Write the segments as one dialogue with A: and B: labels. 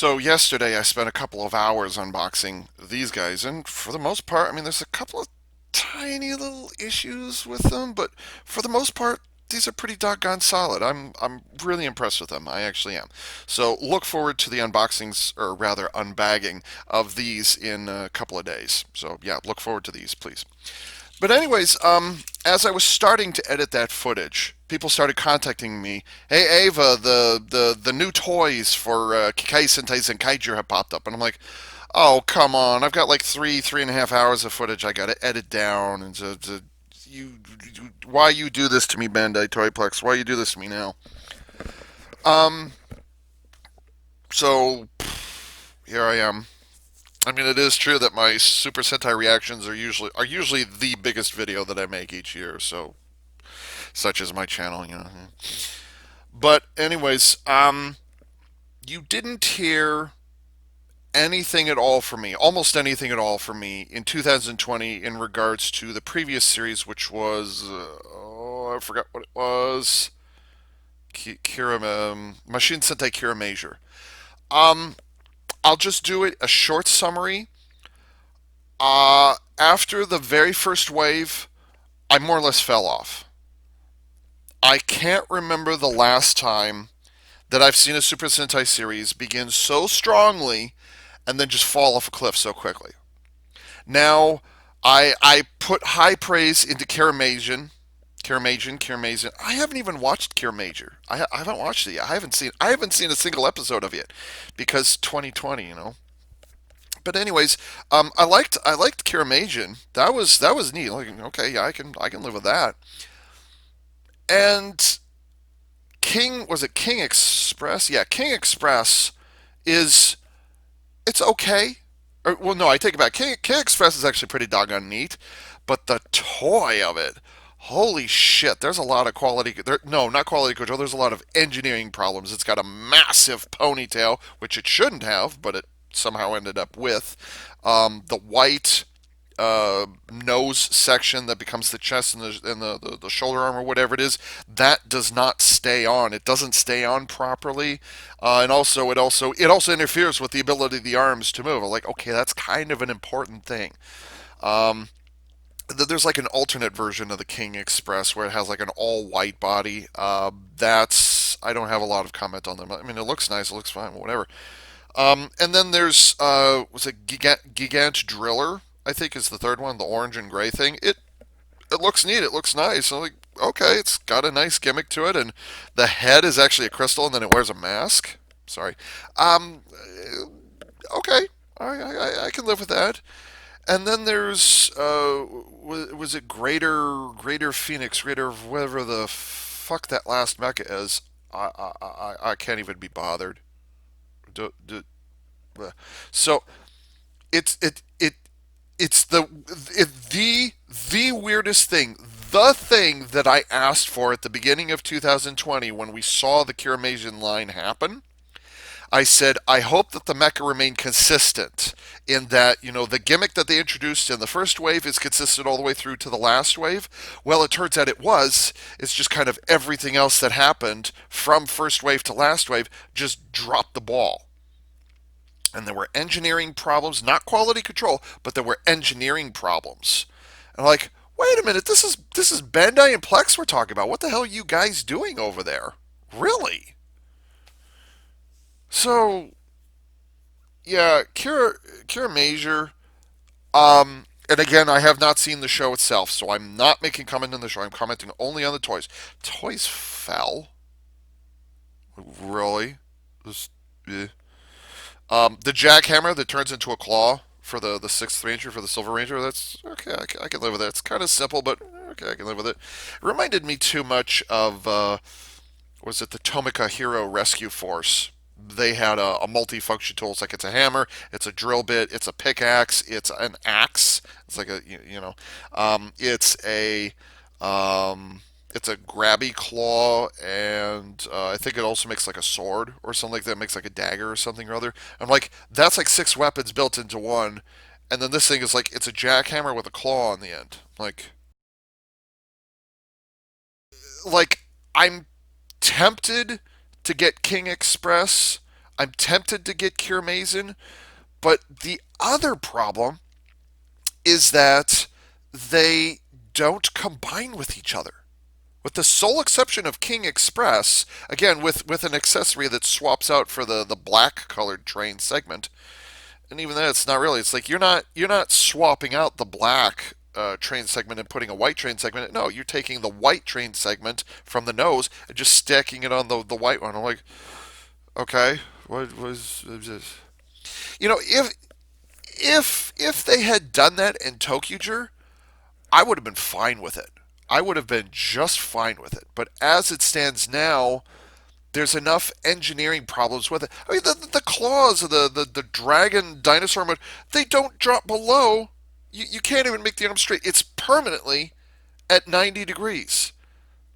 A: So yesterday I spent a couple of hours unboxing these guys, and for the most part, I mean, there's a couple of tiny little issues with them, but for the most part, these are pretty doggone solid. I'm really impressed with them. I actually am. So look forward to the unboxings, or rather unbagging of these in a couple of days. So yeah, look forward to these, please. But anyways, as I was starting to edit that footage, people started contacting me. Hey Ava, the new toys for Kikai Sentai Zenkaiger have popped up, and I'm like, oh come on, I've got like 3.5 hours of footage I got to edit down, and you, why you do this to me, Bandai Toyplex? Why you do this to me now? Um, so here I am. I mean, it is true that my Super Sentai reactions are usually the biggest video that I make each year. So, such as my channel, you know. But anyways, you didn't hear anything at all from me, almost anything at all from me in 2020 in regards to the previous series, which was I forgot what it was. Kira, Machine Sentai Kira Major. Um, I'll just do it a short summary. After the very first wave, I more or less fell off. I can't remember the last time that I've seen a Super Sentai series begin so strongly and then just fall off a cliff so quickly. Now, I put high praise into Kiramagen. I haven't even watched Kiramager. I haven't watched it yet. I haven't seen a single episode of it because 2020, you know. But anyways, I liked Kiramagen. That was neat. Like, okay, yeah, I can live with that. And King was it King Express? Yeah, King Express is it's okay. Well, no, I take it back. King Express is actually pretty doggone neat, but the toy of it, holy shit! There's a lot of quality. No, not quality control. There's a lot of engineering problems. It's got a massive ponytail, which it shouldn't have, but it somehow ended up with. The white nose section that becomes the chest and the shoulder arm or whatever it is, that does not stay on. It doesn't stay on properly, and also it also interferes with the ability of the arms to move. Like, okay, that's kind of an important thing. Um, there's like an alternate version of the King Express where it has like an all white body. That's I don't have a lot of comment on them. I mean, it looks nice, it looks fine, whatever. And then there's was it Gigant Driller? I think is the third one, the orange and gray thing. It looks neat. It looks nice. I'm like, okay, it's got a nice gimmick to it, and the head is actually a crystal, and then it wears a mask. Sorry. Um, okay, I can live with that. And then there's was it Greater Phoenix, Greater whatever the fuck that last mecha is. I can't even be bothered. Do, do, so it's the weirdest thing. The thing that I asked for at the beginning of 2020 when we saw the Kiramasian line happen, I said, I hope that the mecha remain consistent in that, you know, the gimmick that they introduced in the first wave is consistent all the way through to the last wave. Well, it turns out it was. It's just kind of everything else that happened from first wave to last wave just dropped the ball. And there were engineering problems, not quality control, but there were engineering problems. And I'm like, wait a minute, this is Bandai and Plex we're talking about. What the hell are you guys doing over there? Really? So yeah, Kira Major. And again, I have not seen the show itself, so I'm not making comment on the show. I'm commenting only on the toys. Toys fell. Really? This, eh. The jackhammer that turns into a claw for the sixth ranger for the silver ranger. That's okay. I can live with it. It's kind of simple, but okay, I can live with it. It reminded me too much of was it the Tomika Hero Rescue Force? They had a multi-function tool. It's like it's a hammer, it's a drill bit, it's a pickaxe, it's an axe. It's like um, it's a grabby claw, and I think it also makes like a sword or something like that. It makes like a dagger or something or other. I'm like, that's like six weapons built into one, and then this thing is like it's a jackhammer with a claw on the end. Like I'm tempted to get King Express. I'm tempted to get Kiramazen, but the other problem is that they don't combine with each other. With the sole exception of King Express, again with an accessory that swaps out for the black colored train segment, and even then it's not really. It's like you're not swapping out the black train segment and putting a white train segment. No, you're taking the white train segment from the nose and just stacking it on the white one. I'm like, okay, what was this? If they had done that in Tokyuger, I would have been fine with it. I would have been just fine with it. But as it stands now, there's enough engineering problems with it. I mean, the claws of the dragon dinosaur mode, they don't drop below. You can't even make the arm straight. It's permanently at 90 degrees.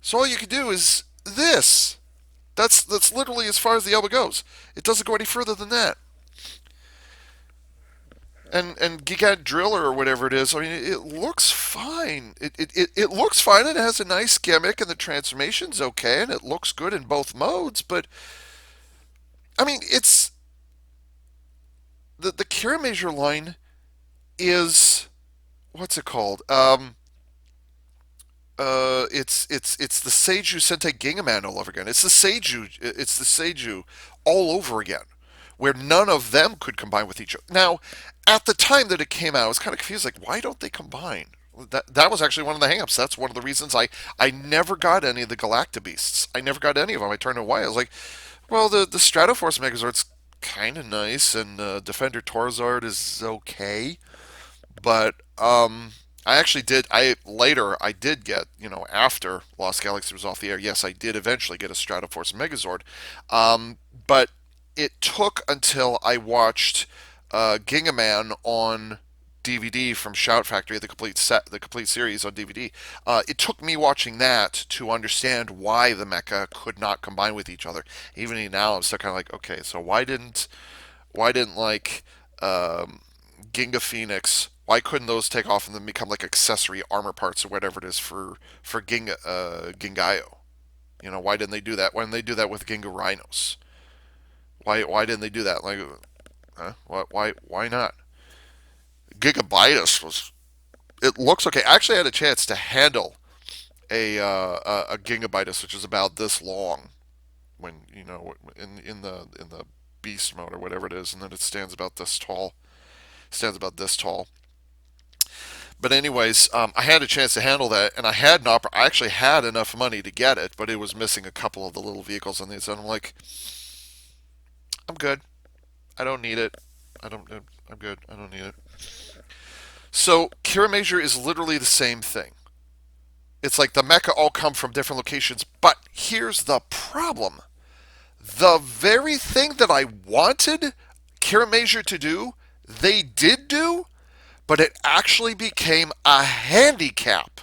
A: So all you can do is this. That's literally as far as the elbow goes. It doesn't go any further than that. And Gigant Driller or whatever it is, I mean, it looks fine. It looks fine and it has a nice gimmick and the transformation's okay and it looks good in both modes, but I mean, it's the Kira Major line is what's it called? It's the Seiju Sentai Gingaman all over again. It's the Seiju all over again, where none of them could combine with each other. Now, at the time that it came out, I was kind of confused. Like, why don't they combine? That was actually one of the hangups. That's one of the reasons I never got any of the Galacta Beasts. I never got any of them. I turned away. I was like, well, the Stratoforce Megazord's kind of nice, and Defender Torzard is okay, but I actually did. I did get, after Lost Galaxy was off the air. Yes, I did eventually get a Stratoforce Megazord, but it took until I watched Gingaman on DVD from Shout Factory, the complete set, the complete series on DVD. It took me watching that to understand why the mecha could not combine with each other. Even now, I'm still kind of like, okay, so why didn't like Ginga Phoenix? Why couldn't those take off and then become like accessory armor parts or whatever it is for Gingayo? Why didn't they do that? Why didn't they do that with Ginga Rhinos? Why didn't they do that? Like, huh? Why not? Gigabytus was. It looks okay. I actually had a chance to handle a Gigabytus, which is about this long, when in the beast mode or whatever it is, and then it stands about this tall. Stands about this tall. But anyways, I had a chance to handle that, and I actually had enough money to get it, but it was missing a couple of the little vehicles on the inside. I'm like, I'm good. I don't need it. I don't. I'm good. I don't need it. So Kira Major is literally the same thing. It's like the mecha all come from different locations, but here's the problem. The very thing that I wanted Kira Major to do, they did do, but it actually became a handicap.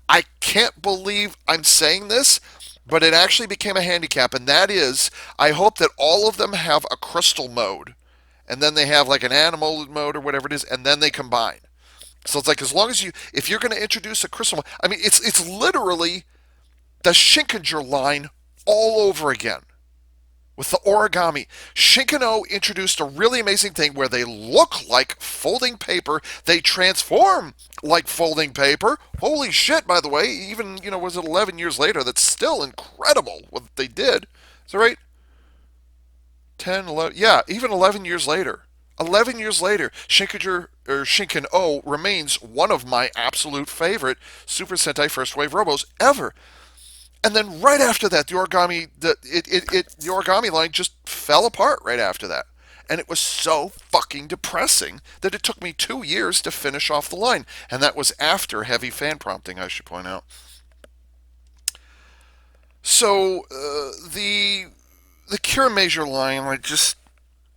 A: I can't believe I'm saying this, but it actually became a handicap, and that is, I hope that all of them have a crystal mode, and then they have like an animal mode or whatever it is, and then they combine. So it's like, as long as if you're going to introduce a crystal mode, I mean, it's literally the Shinkanjur line all over again with the origami. Shinkano introduced a really amazing thing where they look like folding paper. They transform like folding paper. Holy shit, by the way, even, was it 11 years later? That's still incredible what they did. Is that right? 10, 11, yeah, even 11 years later. 11 years later, Shinkanger, or Shinken O, remains one of my absolute favorite Super Sentai First Wave Robos ever. And then right after that, the origami line just fell apart right after that. And it was so fucking depressing that it took me 2 years to finish off the line. And that was after heavy fan prompting, I should point out. So, the Kira Major line, like, just,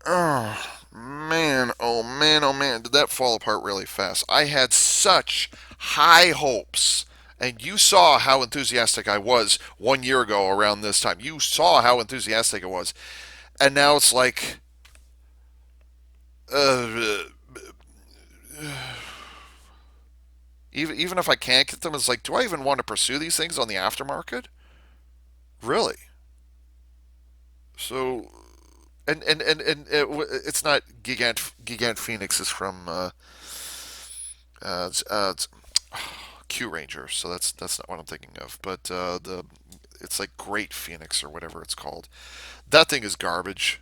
A: oh man, oh man, oh man, did that fall apart really fast. I had such high hopes. And you saw how enthusiastic I was 1 year ago around this time. You saw how enthusiastic I was. And now it's like, even if I can't get them, it's like, do I even want to pursue these things on the aftermarket? Really? So, it's not Gigant Phoenix is from it's Q Ranger, so that's not what I'm thinking of. But the it's like Great Phoenix or whatever it's called. That thing is garbage.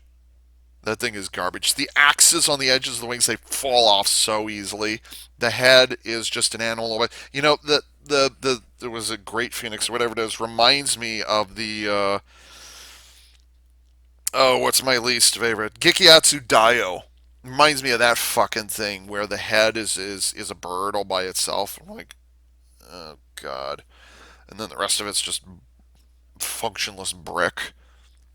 A: That thing is garbage. The axes on the edges of the wings, they fall off so easily. The head is just an animal. You know, there was a Great Phoenix or whatever it is. Reminds me of the oh, what's my least favorite? Gikiatsu Daio. Reminds me of that fucking thing where the head is a bird all by itself. I'm like, oh god. And then the rest of it's just functionless brick.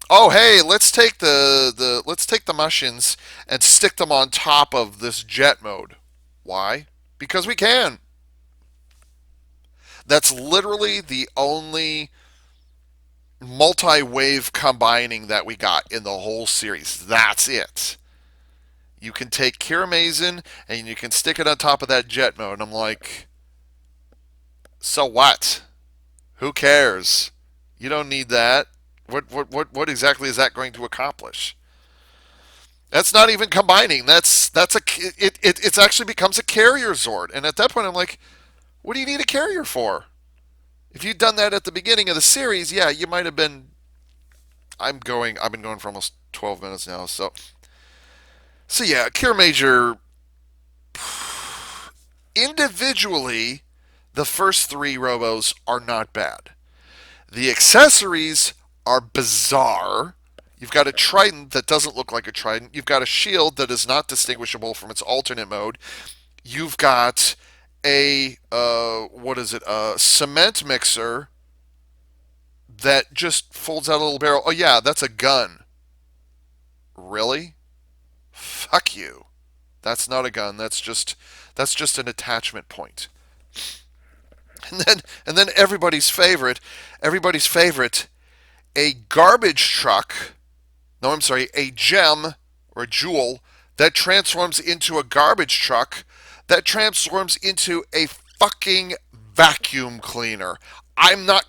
A: Oh hey, let's take the machines and stick them on top of this jet mode. Why? Because we can. That's literally the only multi-wave combining that we got in the whole series. That's it. You can take Kiramazen and you can stick it on top of that jet mode. And I'm like, so what? Who cares? You don't need that. What exactly is that going to accomplish? That's not even combining. It's actually becomes a carrier Zord. And at that point, I'm like, what do you need a carrier for? If you'd done that at the beginning of the series, yeah, you might have been. I've been going for almost 12 minutes now. So yeah, Cure Major individually, the first three Robos are not bad. The accessories are bizarre. You've got a trident that doesn't look like a trident. You've got a shield that is not distinguishable from its alternate mode. You've got a what is it? A cement mixer that just folds out a little barrel. Oh yeah, that's a gun. Really? Fuck you. That's not a gun. That's just an attachment point. And then everybody's favorite, a garbage truck. No, I'm sorry, a gem or a jewel that transforms into a garbage truck that transforms into a fucking vacuum cleaner. I'm not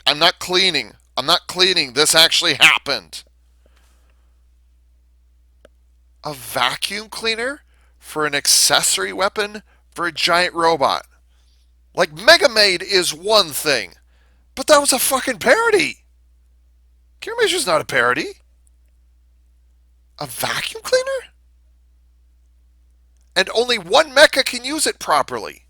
A: I'm not cleaning. I'm not cleaning. This actually happened. A vacuum cleaner for an accessory weapon for a giant robot. Like Mega Maid is one thing, but that was a fucking parody. Kiramager's not a parody. A vacuum cleaner? And only one mecha can use it properly.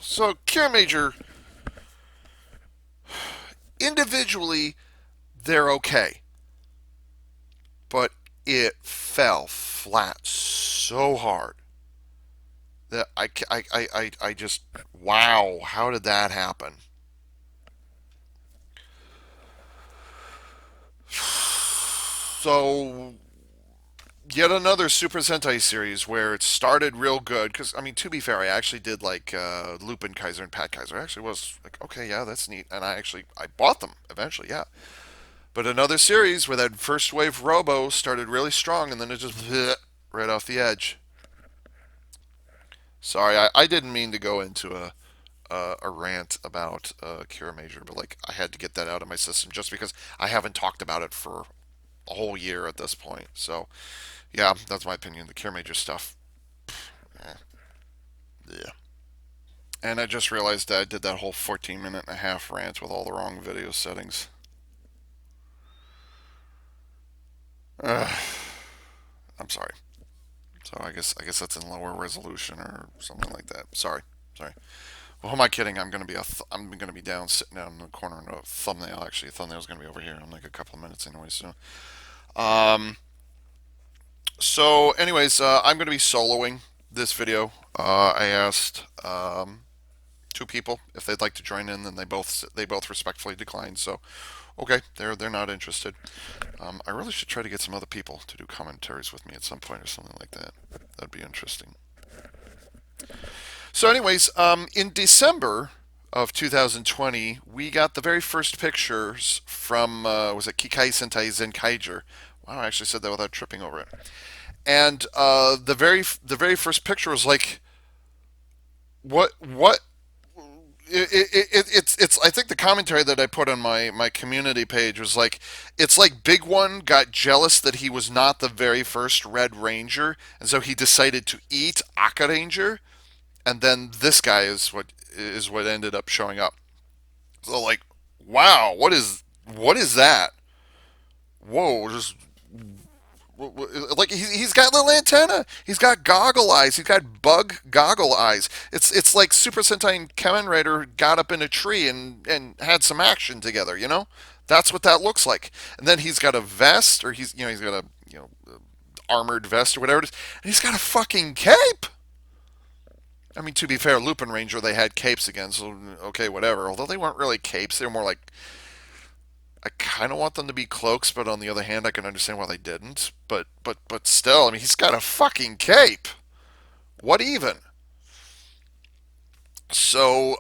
A: So Kiramager, individually, they're okay. But it fell flat so hard that I just, wow, how did that happen? So, yet another Super Sentai series where it started real good. Because, I mean, to be fair, I actually did like Lupin Kaiser and Pat Kaiser. I actually was like, okay, yeah, that's neat. And I bought them eventually, yeah. But another series where that first wave Robo started really strong and then it just right off the edge. Sorry, I didn't mean to go into a rant about Cure Major, but like I had to get that out of my system just because I haven't talked about it for a whole year at this point. So yeah, that's my opinion. The Cure Major stuff. Eh, yeah. And I just realized that I did that whole 14-minute and a half rant with all the wrong video settings. Uh, I'm sorry. So I guess that's in lower resolution or something like that. Sorry. Well, who am I kidding? I'm gonna be down sitting down in the corner in a thumbnail. Actually, a thumbnail's gonna be over here in like a couple of minutes anyway. Um, anyways, I'm gonna be soloing this video. I asked two people if they'd like to join in, and they both respectfully declined. So, okay, they're not interested. I really should try to get some other people to do commentaries with me at some point or something like that. That'd be interesting. So, anyways, in December of 2020, we got the very first pictures from was it Kikai Sentai Zenkaiger? Wow, I actually said that without tripping over it. And the very first picture was like, what it's I think the commentary that I put on my community page was like it's like Big One got jealous that he was not the very first Red Ranger, and so he decided to eat Aka Ranger, and then this guy is what ended up showing up. So like, wow, what is that? Whoa, just like he's got little antenna. He's got goggle eyes. He's got bug goggle eyes. It's like Super Sentai and Kamen Rider got up in a tree and had some action together. You know, that's what that looks like. And then he's got a vest, or he's got a armored vest or whatever it is, and he's got a fucking cape. I mean, to be fair, Lupin Ranger they had capes again, so okay, whatever. Although they weren't really capes, they were more like I kind of want them to be cloaks, but on the other hand, I can understand why they didn't. But still, I mean, he's got a fucking cape. What even? So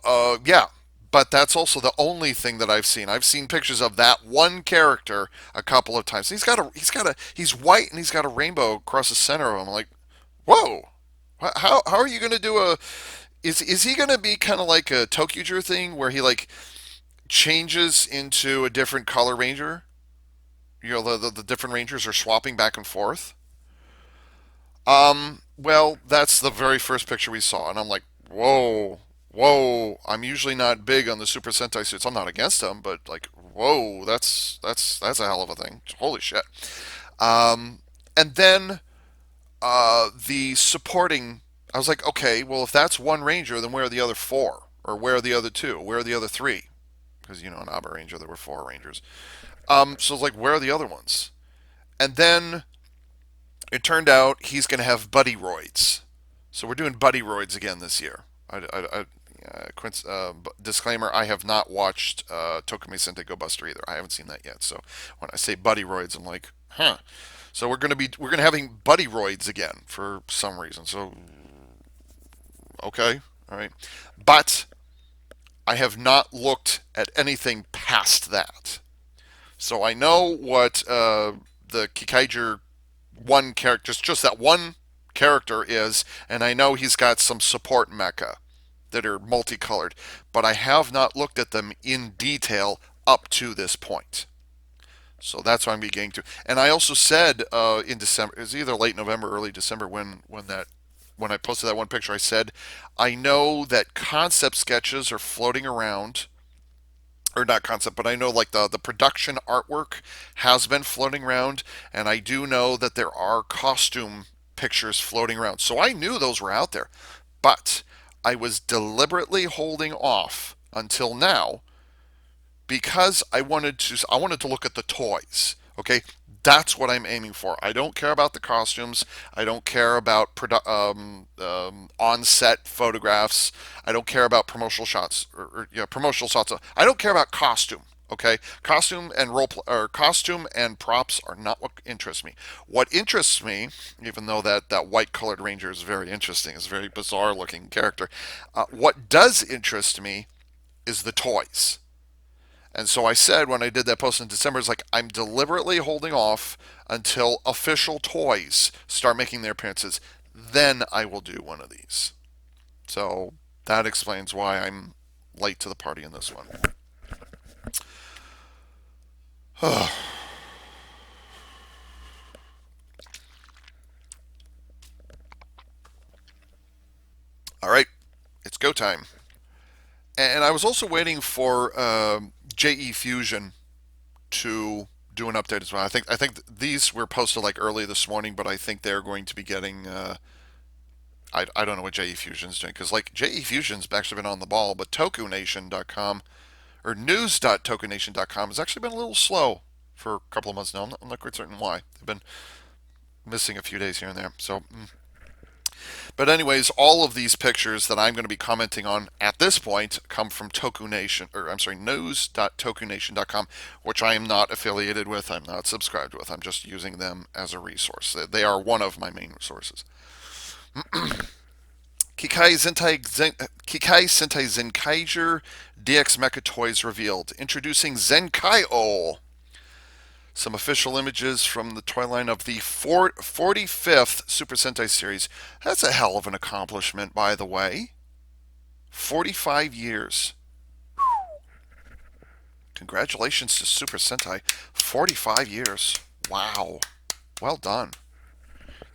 A: yeah, but that's also the only thing that I've seen. I've seen pictures of that one character a couple of times. He's white and he's got a rainbow across the center of him. I'm like, whoa, how are you gonna do a? Is he gonna be kind of like a Tokyo thing where he like changes into a different color ranger? You know, the different rangers are swapping back and forth. Well, that's the very first picture we saw, and I'm like, whoa, whoa. I'm usually not big on the Super Sentai suits. I'm not against them, but like, whoa, that's a hell of a thing. Holy shit. Um, and then the supporting. I was like, okay, well, if that's one ranger, then where are the other four? Or where are the other two? Where are the other three? Because in Abba Ranger there were four rangers. So it's like, where are the other ones? And then it turned out he's going to have buddy roids. So we're doing buddy roids again this year. Disclaimer: I have not watched Tokumi Sentai Go Buster either. I haven't seen that yet. So when I say buddy roids, I'm like, huh. So we're gonna having buddy roids again for some reason. So okay, all right, but I have not looked at anything past that. So I know what the Kikaiger one character, just that one character is, and I know he's got some support mecha that are multicolored, but I have not looked at them in detail up to this point. So that's what I'm beginning to. And I also said in December, it was either late November, early December, when I posted that one picture, I said I know that concept sketches are floating around, or not concept, but I know like the production artwork has been floating around, and I do know that there are costume pictures floating around. So I knew those were out there, but I was deliberately holding off until now because I wanted to look at the toys. Okay, that's what I'm aiming for. I don't care about the costumes. I don't care about on-set photographs. I don't care about promotional shots or yeah, promotional shots. I don't care about costume. Okay, costume and props are not what interests me. What interests me, even though that white colored ranger is very interesting, is a very bizarre looking character. What does interest me is the toys. And so I said when I did that post in December, it's like I'm deliberately holding off until official toys start making their appearances. Then I will do one of these. So that explains why I'm late to the party in this one. All right, it's go time. And I was also waiting for JE Fusion to do an update as well. I think these were posted like early this morning, but I think they're going to be getting. I don't know what JE Fusion's doing because like JE Fusion's actually been on the ball, but TokuNation.com or news.tokunation.com has actually been a little slow for a couple of months now. I'm not quite certain why. They've been missing a few days here and there. So. But anyways, all of these pictures that I'm going to be commenting on at this point come from TokuNation, or I'm sorry, news.tokunation.com, which I am not affiliated with. I'm not subscribed with. I'm just using them as a resource. They are one of my main resources. Kikai Sentai Zenkaiger DX Mecha Toys revealed. Introducing Zenkai-O. Some official images from the toy line of the 45th Super Sentai series. That's a hell of an accomplishment, by the way. 45 years. Congratulations to Super Sentai. 45 years. Wow. Well done.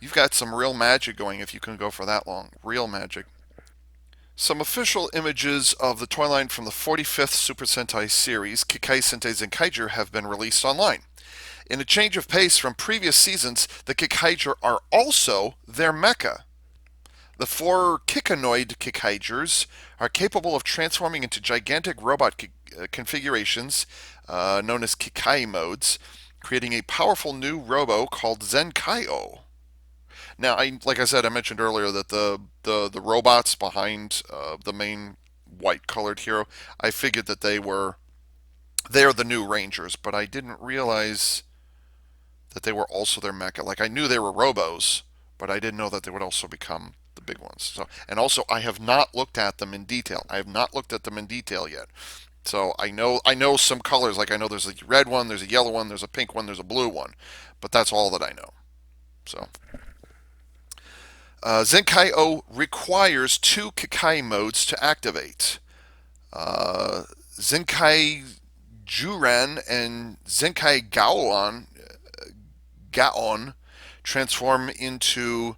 A: You've got some real magic going if you can go for that long. Real magic. Some official images of the toy line from the 45th Super Sentai series, Kikai Sentai Zenkaiger, have been released online. In a change of pace from previous seasons, the Kikaijur are also their mecha. The four Kikanoid Kikaijurs are capable of transforming into gigantic robot configurations known as Kikai modes, creating a powerful new robo called Zenkaijo. Now, like I said, I mentioned earlier that the robots behind the main white-colored hero, I figured that they're the new Rangers, but I didn't realize that they were also their mecha. Like I knew they were robos, but I didn't know that they would also become the big ones. So, and also I have not looked at them in detail. I have not looked at them in detail yet. So I know some colors. Like I know there's a red one, there's a yellow one, there's a pink one, there's a blue one, but that's all that I know. So. Zenkaijo requires two Kikai modes to activate. Zenkai Juran and Zenkai Gaon transform into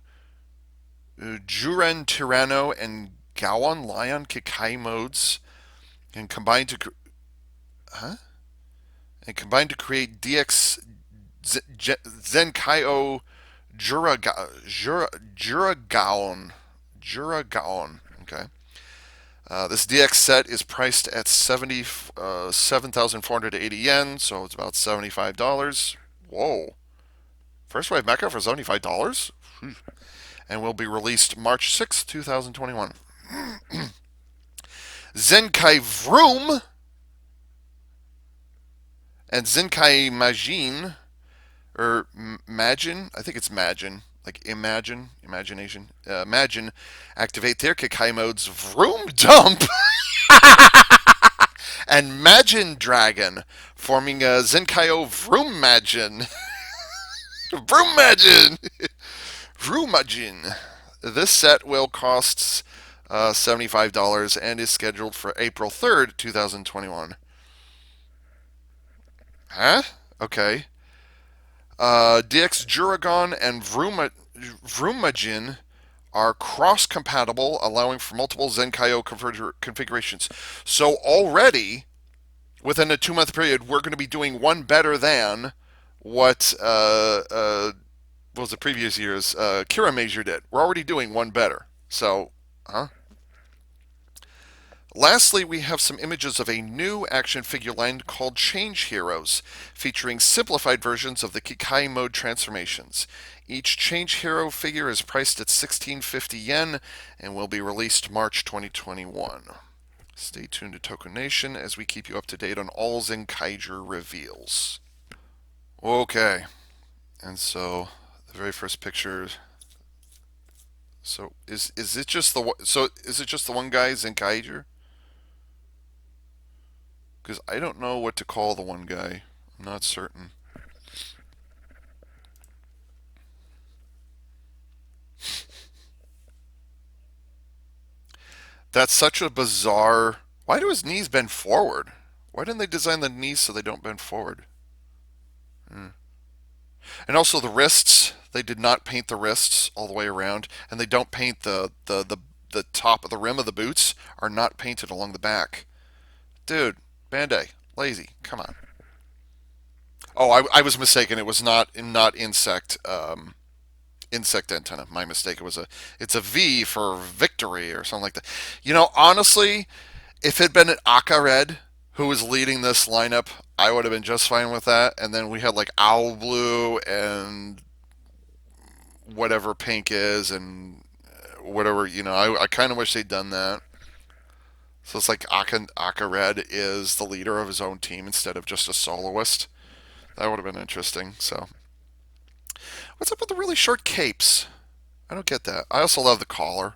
A: Juran Tyranno and Gaon Lion Kikai modes and combine to create DX Zenkaijo Juragaon. Okay. This DX set is priced at 7,480 yen, so it's about $75. Whoa. First wave mecha for $75? And will be released March 6th, 2021. Zenkai Vroom and Zenkai Majin, or Magin, I think it's Magin, like imagination, Magin, activate their Kikai modes Vroom Dump and Magin Dragon, forming a Zenkaijo Vroom Magin. Vroom Magin! Vroom Magin. This set will cost $75 and is scheduled for April 3rd, 2021. Huh? Okay. DX Juragon and Vroomajin are cross-compatible, allowing for multiple Zenkaijo configurations. So already, within a 2-month period, we're going to be doing one better than what was the previous year's Kira Major did. We're already doing one better. So, Lastly, we have some images of a new action figure line called Change Heroes, featuring simplified versions of the Kikai mode transformations. Each Change Hero figure is priced at 1650 yen and will be released March 2021. Stay tuned to Toku Nation as we keep you up to date on all Zenkaiger reveals. Okay, and so the very first picture. So is it just the one guy Zenkaiger? Because I don't know what to call the one guy. I'm not certain. That's such a bizarre. Why do his knees bend forward? Why didn't they design the knees so they don't bend forward? And also the wrists. They did not paint the wrists all the way around, and they don't paint the top of the rim of the boots are not painted along the back. Dude, Bandai, lazy. Come on. Oh, I was mistaken. It was not insect insect antenna. My mistake. It's a V for victory or something like that. You know, honestly, if it had been an Aka Red who was leading this lineup, I would have been just fine with that. And then we had like Owl Blue and whatever pink is and whatever, I kind of wish they'd done that. So it's like Aka Red is the leader of his own team instead of just a soloist. That would have been interesting. So, what's up with the really short capes? I don't get that. I also love the collar.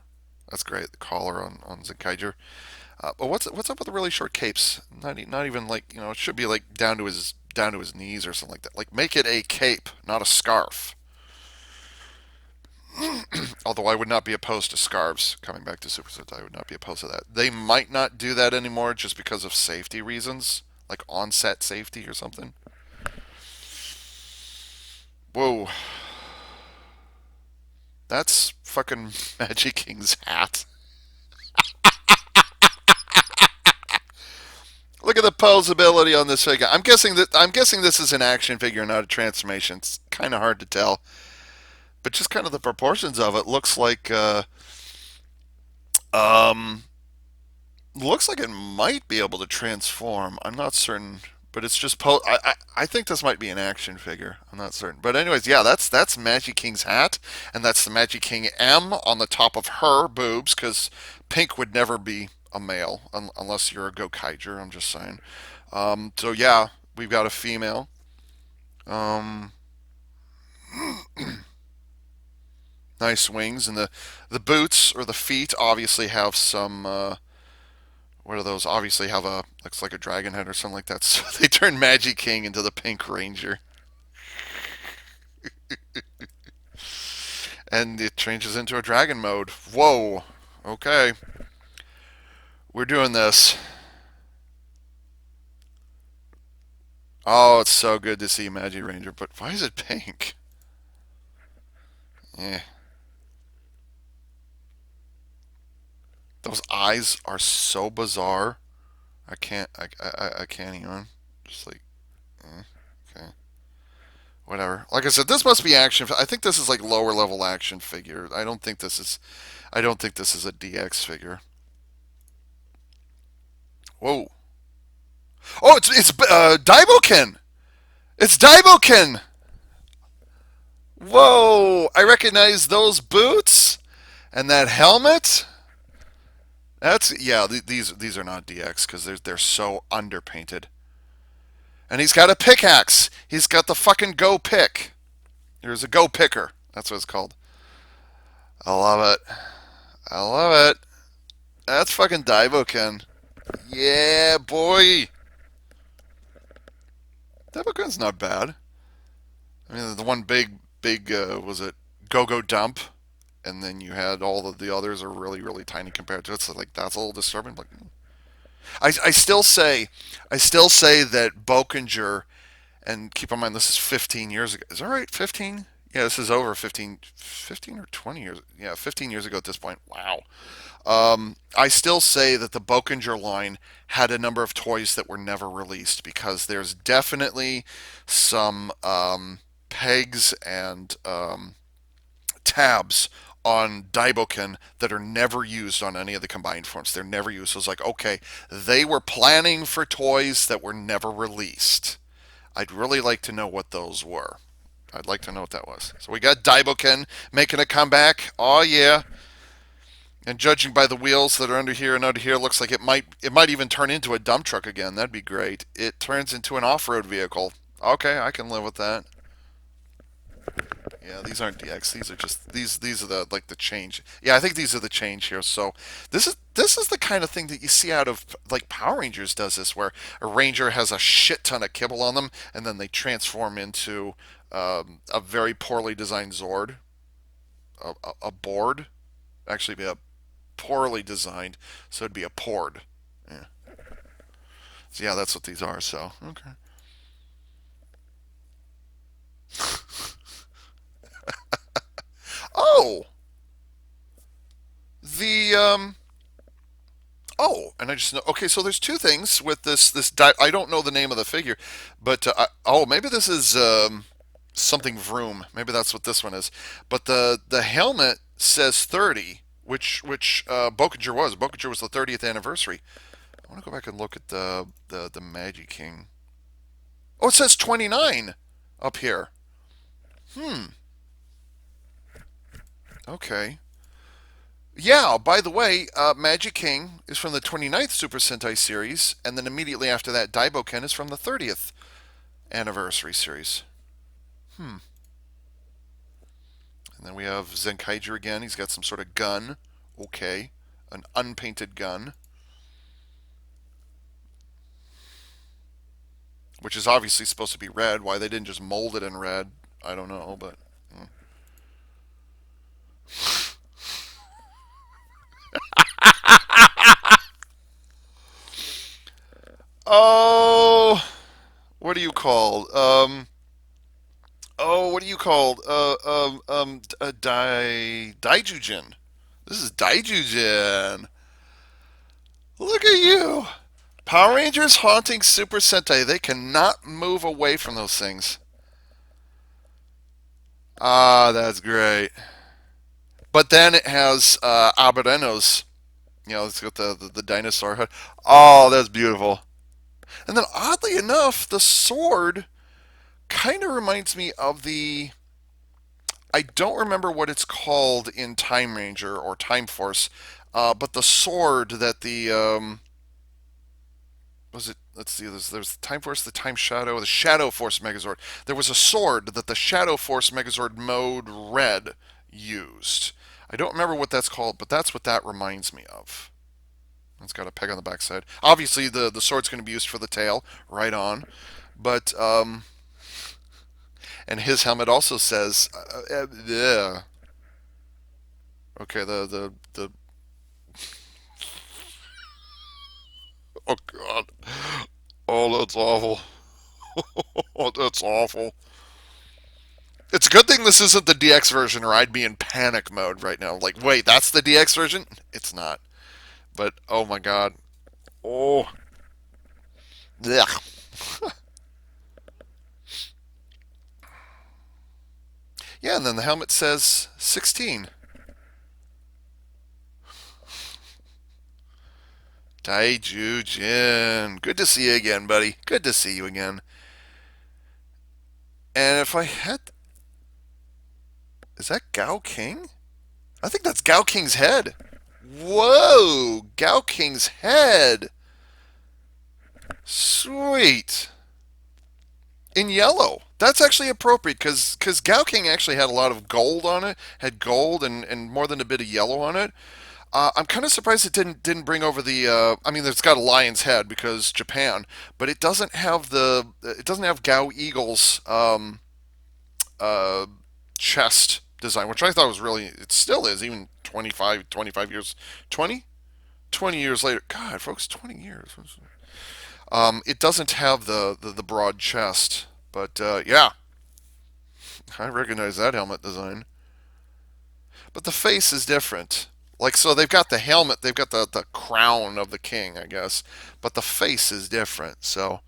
A: That's great. The collar on Zenkaiger. But what's up with the really short capes? Not even like it should be like down to his knees or something like that. Like make it a cape, not a scarf. Although I would not be opposed to scarves coming back to Super Sentai, I would not be opposed to that. They might not do that anymore just because of safety reasons. like onset safety or something. Whoa, that's fucking Magic King's hat. Look at the posability on this figure. I'm guessing this is an action figure, not a transformation. It's kind of hard to tell, but just kind of the proportions of it um looks like it might be able to transform. I'm not certain, but it's just I think this might be an action figure. I'm not certain, but anyways, yeah, that's Magic King's hat, and that's the Magic King M on the top of her boobs, because pink would never be a male unless you're a Gokaiger. I'm just saying. So yeah, we've got a female. Um, Nice wings, and the boots or the feet obviously have some. What are those? Obviously have a looks like a dragon head or something like that. So they turn Magic King into the Pink Ranger, and it changes into a dragon mode. Whoa. Okay, we're doing this. Oh, it's so good to see Magic Ranger, but why is it pink? Eh. Those eyes are so bizarre. I can't even. Just like, okay, whatever. Like I said, this must be action. I think this is like lower level action figure. I don't think this is a DX figure. Whoa. Oh, it's Daibo Ken. It's Daibo Ken. Whoa! I recognize those boots and that helmet. That's yeah. These are not DX because they're so underpainted. And he's got a pickaxe. He's got the fucking go pick. There's a go picker. That's what it's called. I love it. I love it. That's fucking Daibo Ken. Yeah, boy. Daibo Ken's not bad. I mean, the one big was it Go Go Dump, and then you had all of the others are really tiny compared to it. So like that's a little disturbing. Like, I I still say that Bokinger, and keep in mind this is 15 years ago. Is that right? 15? Yeah, this is over 15 or 20 years. Yeah, 15 years ago at this point. Wow. I still say that the Bokinger line had a number of toys that were never released because there's definitely some pegs and tabs on Daiboken that are never used on any of the combined forms. They're never used. So it's like, okay, they were planning for toys that were never released. I'd really like to know what those were. I'd like to know what that was. So we got Daiboken making a comeback. Oh yeah. And judging by the wheels that are under here and under here, looks like it might even turn into a dump truck again. That'd be great. It turns into an off-road vehicle. Okay, I can live with that. Yeah, these aren't DX. These are just these are the like the change. Yeah, I think these are the change here. So this is the kind of thing that you see out of like Power Rangers does this, where a ranger has a shit ton of kibble on them, and then they transform into a very poorly designed Zord, a board, actually be a poorly designed, so it'd be a pord. Yeah. So yeah, that's what these are. So okay. Oh, the oh, and I just know. Okay, so there's two things with I don't know the name of the figure, but oh, maybe this is something Vroom. Maybe that's what this one is. But the helmet says 30, which Bokinger was. Bokinger was the 30th anniversary. I want to go back and look at the Magic King. Oh, it says 29 up here. Hmm. Okay. Yeah, by the way, Magic King is from the 29th Super Sentai series, and then immediately after that, Daibo Ken is from the 30th anniversary series. Hmm. And then we have Zenkaiger again. He's got some sort of gun. Okay. An unpainted gun, which is obviously supposed to be red. Why they didn't just mold it in red, I don't know, but. you called? Oh, what are you called? Daijujin. This is Daijujin. Look at you. Power Rangers haunting Super Sentai. They cannot move away from those things. Ah, that's great. But then it has Abereno's. It's got the dinosaur head. Oh, that's beautiful. And then oddly enough, the sword kind of reminds me of the. I don't remember what it's called in Time Ranger or Time Force, but the sword that the was it? Let's see. There's the Time Force, the Time Shadow, the Shadow Force Megazord. There was a sword that the Shadow Force Megazord Mode Red used. I don't remember what that's called, but that's what that reminds me of. It's got a peg on the backside. Obviously, the sword's going to be used for the tail, right on. But and his helmet also says, yeah. Okay, the oh god, oh that's awful. Oh, that's awful. It's a good thing this isn't the DX version, or I'd be in panic mode right now. Like, wait, that's the DX version? It's not. But oh my god, oh, yeah. Yeah, and then the helmet says 16. Taiju Jin. Good to see you again, buddy. Good to see you again. And if I had. Is that Gao King? I think that's Gao King's head. Whoa! Gao King's head. Sweet. In yellow. That's actually appropriate because Gao King actually had a lot of gold on it, had gold and more than a bit of yellow on it. I'm kind of surprised it didn't bring over the. I mean, it's got a lion's head because Japan, but it doesn't have the. It doesn't have Gao Eagle's uh, chest design, which I thought was really. It still is, even 25 years, 20 years later. God, folks, 20 years. It doesn't have the broad chest, but yeah, I recognize that helmet design. But the face is different. Like, so they've got the helmet, they've got the crown of the king, I guess, but the face is different. So,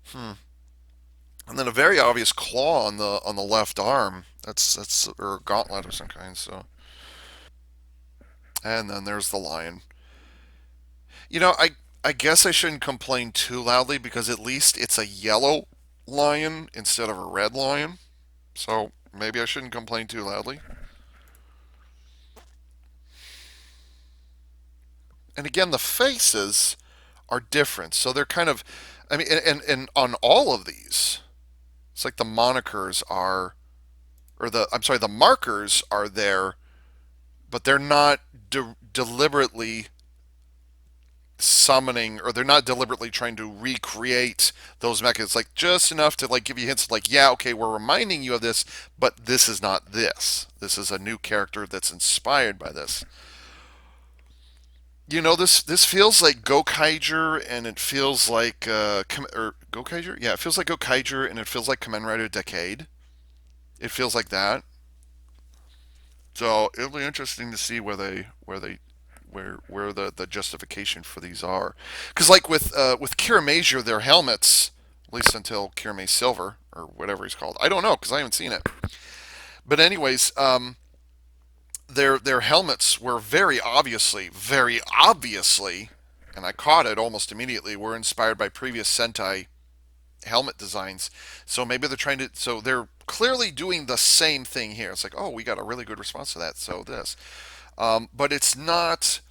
A: hmm. And then a very obvious claw on the left arm. That's or a gauntlet of some kind. So, and then there's the lion. I guess I shouldn't complain too loudly because at least it's a yellow lion instead of a red lion. So maybe I shouldn't complain too loudly. And again, the faces are different. So they're kind of, I mean, and on all of these, it's like the monikers are, or I'm sorry, the markers are there, but they're not deliberately summoning, or they're not deliberately trying to recreate those mechanisms. Like just enough to like give you hints, like yeah, okay, we're reminding you of this, but this is not this. This is a new character that's inspired by this. This feels like Gokaiger, and it feels like or Gokaiger. Yeah, it feels like Gokaiger, and it feels like Kamen Rider Decade. It feels like that. So it'll be interesting to see where the justification for these are. Because like with Kiramazure, their helmets, at least until Kirame Silver or whatever he's called, I don't know because I haven't seen it. But anyways, their helmets were very obviously, and I caught it almost immediately, were inspired by previous Sentai helmet designs. So maybe they're trying to. So they're clearly doing the same thing here. It's like, oh, we got a really good response to that. So this, but it's not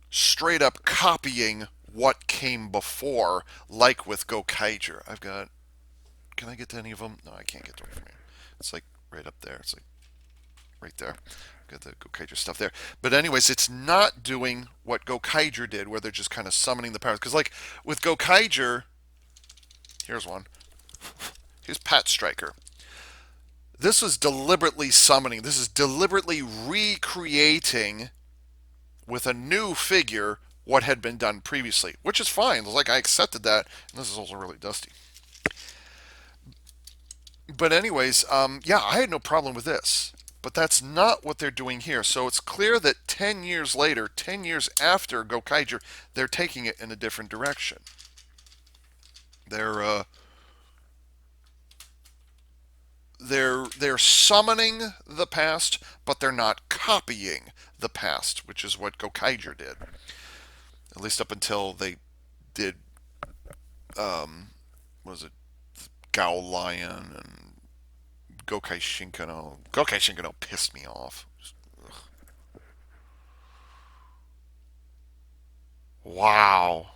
A: straight up copying what came before, like with Gokaiger. I've got. Can I get to any of them? No, I can't get to them from here. It's like right up there. It's like right there. Got the Gokaiger stuff there. But anyways, it's not doing what Gokaiger did, where they're just kind of summoning the powers. Because like with Gokaiger, here's one. Here's Pat Striker. This was deliberately summoning. This is deliberately recreating with a new figure what had been done previously, which is fine. Like I accepted that. And this is also really dusty. But anyways, yeah, I had no problem with this. But that's not what they're doing here. So it's clear that 10 years later, 10 years after Gokaiger, they're taking it in a different direction. They're they're summoning the past, but they're not copying the past, which is what Gokaiger did. At least up until they did, what was it, Gao Lion and Gokai Shinkano. Gokai Shinkano pissed me off. Wow.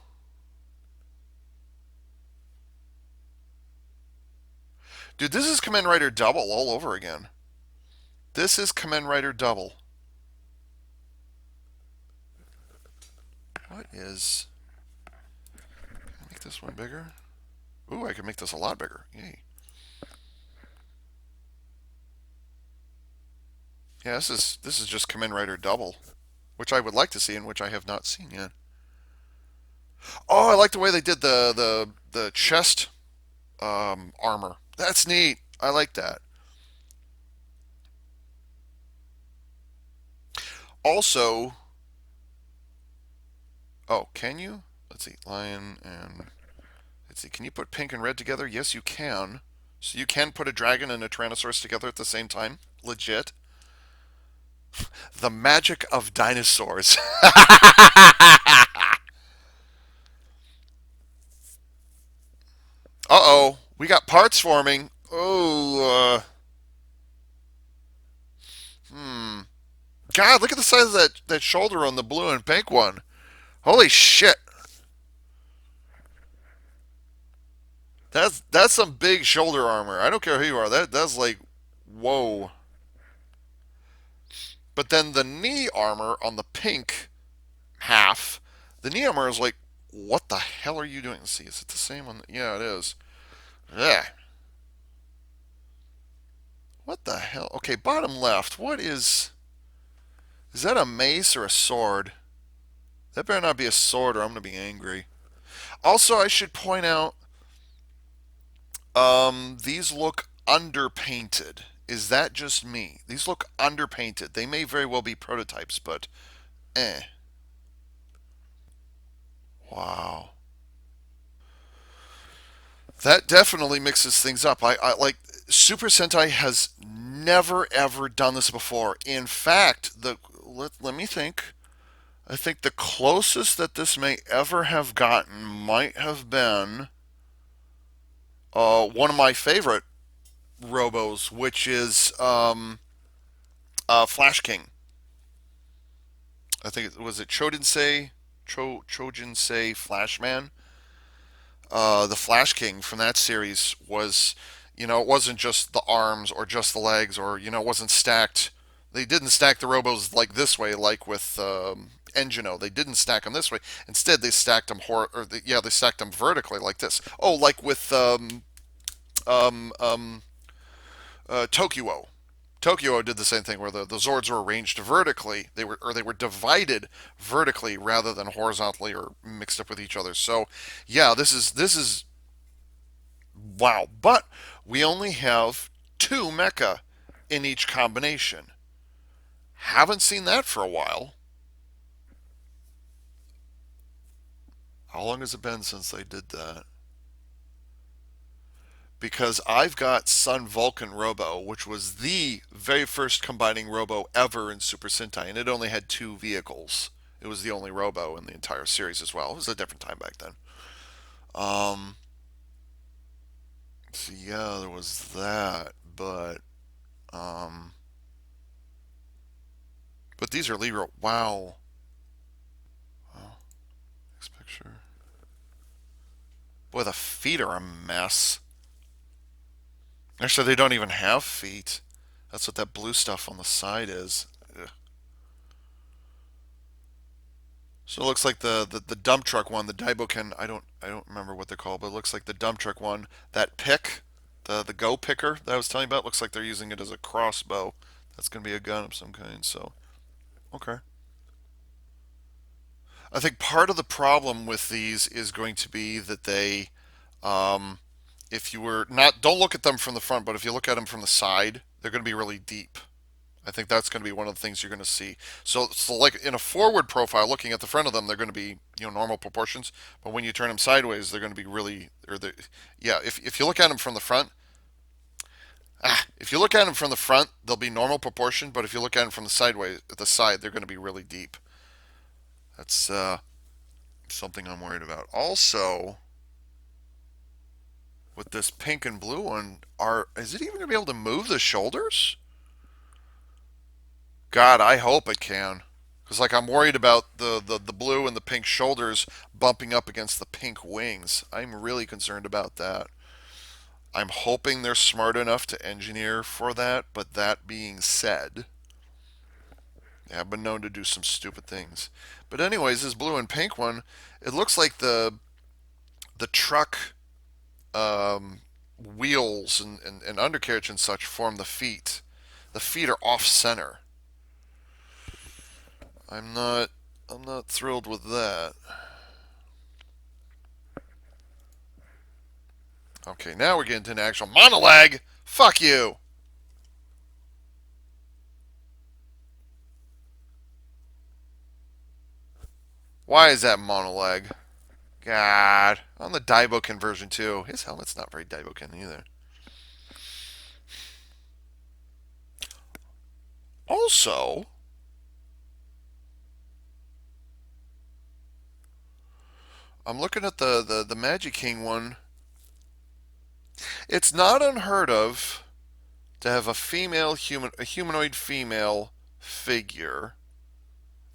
A: Dude, this is Kamen Rider Double all over again. This is Kamen Rider Double. What is... Can I make this one bigger? Ooh, I can make this a lot bigger. Yay. Yeah, this is just Kamen Rider Double, which I would like to see and which I have not seen yet. Oh, I like the way they did the chest armor. That's neat. I like that. Also, oh, can you? Let's see, lion and let's see. Can you put pink and red together? Yes, you can. So you can put a dragon and a Tyrannosaurus together at the same time. Legit. The magic of dinosaurs. Uh-oh, we got parts forming. Oh, hmm. God, look at the size of that shoulder on the blue and pink one. Holy shit. That's some big shoulder armor. I don't care who you are. That's like whoa. But then the knee armor on the pink half, the knee armor is like, what the hell are you doing? Let's see, is it the same one? Yeah, it is. Yeah. What the hell? Okay, bottom left. What is? Is that a mace or a sword? That better not be a sword, or I'm gonna be angry. Also, I should point out, these look underpainted. Is that just me? These look underpainted. They may very well be prototypes, but eh. Wow. That definitely mixes things up. I like Super Sentai has never ever done this before. In fact, let me think. I think the closest that this may ever have gotten might have been one of my favorite Robos, which is Flash King. I think it was it Trojansei Flashman. The Flash King from that series was, it wasn't just the arms or just the legs, or it wasn't stacked. They didn't stack the Robos like this way, like with Engino. They didn't stack them this way. Instead, they stacked them they stacked them vertically like this. Oh, like with um, um, Tokyo. Tokyo did the same thing where the Zords were arranged vertically. They were divided vertically rather than horizontally or mixed up with each other. So yeah, this is wow. But we only have two mecha in each combination. Haven't seen that for a while. How long has it been since they did that? Because I've got Sun Vulcan Robo, which was the very first combining Robo ever in Super Sentai, and it only had two vehicles. It was the only Robo in the entire series as well. It was a different time back then. Um, so yeah, there was that, um, but these are Libra. Wow. Oh, next picture. Boy, the feet are a mess. Actually, they don't even have feet. That's what that blue stuff on the side is. Ugh. So it looks like the dump truck one, the Daibo Ken. I don't remember what they're called, but it looks like the dump truck one. That pick, the go picker that I was telling you about, looks like they're using it as a crossbow. That's gonna be a gun of some kind. So okay. I think part of the problem with these is going to be that um, if you were not, don't look at them from the front, but if you look at them from the side, they're going to be really deep. I think that's going to be one of the things you're going to see. So like in a forward profile, looking at the front of them, they're going to be normal proportions. But when you turn them sideways, they're going to be really, yeah. If you look at them from the front, if you look at them from the front, they'll be normal proportion. But if you look at them from the sideways, at the side, they're going to be really deep. That's something I'm worried about. Also, with this pink and blue one, is it even going to be able to move the shoulders? God, I hope it can. Because like I'm worried about the blue and the pink shoulders bumping up against the pink wings. I'm really concerned about that. I'm hoping they're smart enough to engineer for that, but that being said, they have been known to do some stupid things. But anyways, this blue and pink one, it looks like the truck wheels and undercarriage and such form the feet. The feet are off center. I'm not I'm not thrilled with that. Okay, now we're getting to an actual monolag. Fuck you. Why is that monolag? God. On the Daibo Ken version too. His helmet's not very Daibo Ken either. Also, I'm looking at the Magic King one. It's not unheard of to have a humanoid female figure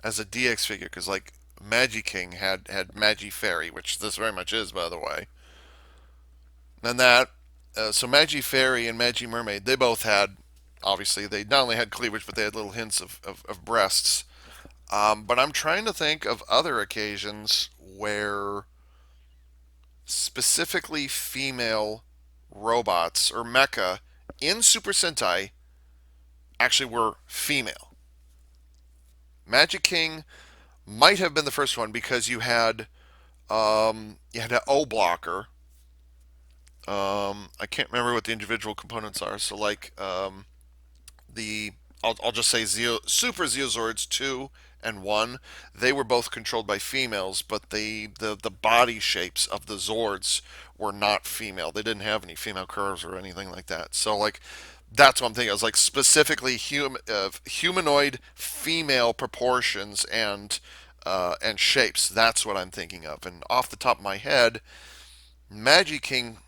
A: as a DX figure, because like Magic King had Magi Fairy, which this very much is, by the way. And so Magi Fairy and Magi Mermaid, they both had, obviously, they not only had cleavage, but they had little hints of breasts. But I'm trying to think of other occasions where specifically female robots or mecha in Super Sentai actually were female. Magic King might have been the first one because you had an O blocker. I can't remember what the individual components are. So like the I'll just say Super Zeozords 2 and 1, they were both controlled by females, but the body shapes of the Zords were not female. They didn't have any female curves or anything like that. So like that's what I'm thinking. I was like specifically humanoid female proportions and shapes. That's what I'm thinking of. And off the top of my head, Magic King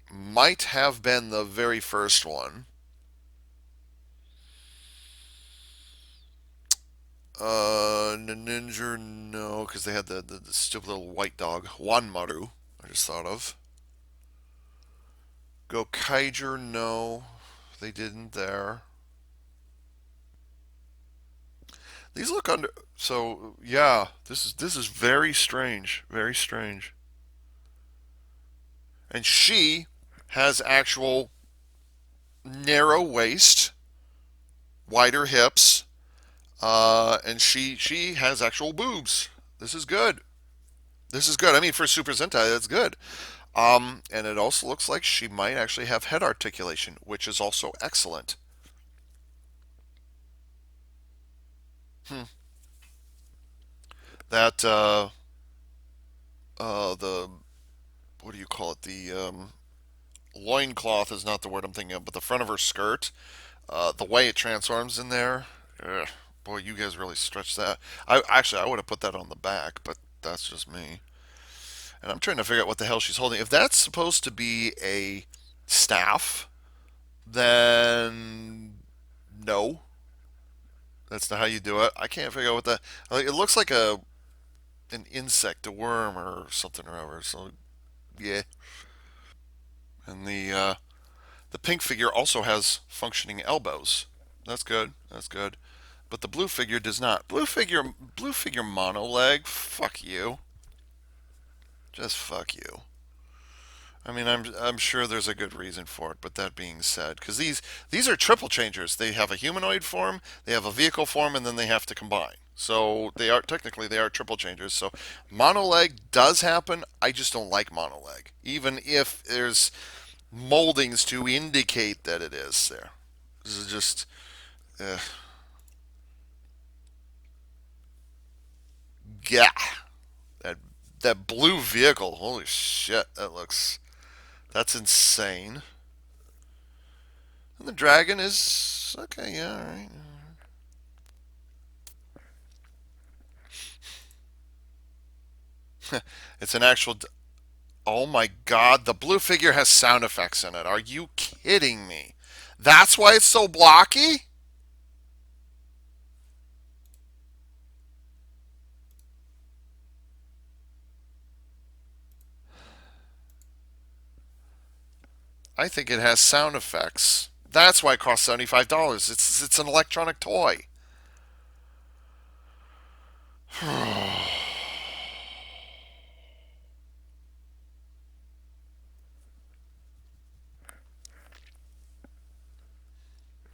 A: might have been the very first one. Ninja, no, because they had the stupid little white dog. Wanmaru, I just thought of. Gokaiger, no, they didn't there. These look under. So yeah, this is very strange, very strange. And she has actual narrow waist, wider hips, and she has actual boobs. This is good. This is good. I mean, for Super Sentai, that's good. And it also looks like she might actually have head articulation, which is also excellent. Hmm. That the what do you call it? The loincloth is not the word I'm thinking of, but the front of her skirt, the way it transforms in there. Ugh, boy, you guys really stretched that. I would have put that on the back, but that's just me. And I'm trying to figure out what the hell she's holding. If that's supposed to be a staff, then no, that's not how you do it. I can't figure out what that. Like, it looks like an insect, a worm, or something or other. So yeah, and the pink figure also has functioning elbows. That's good. That's good. But the blue figure does not. Blue figure mono leg. Fuck you. Just fuck you. I mean, I'm sure there's a good reason for it, but that being said, because these are triple changers. They have a humanoid form, they have a vehicle form, and then they have to combine. So they are technically they are triple changers. So mono leg does happen. I just don't like mono leg, even if there's moldings to indicate that it is there. This is just, uh, yeah. That that blue vehicle. Holy shit, that's insane. And the dragon is okay. Yeah, all right. It's an actual. Oh my god, the blue figure has sound effects in it. Are you kidding me? That's why it's so blocky? I think it has sound effects. That's why it costs $75. It's an electronic toy.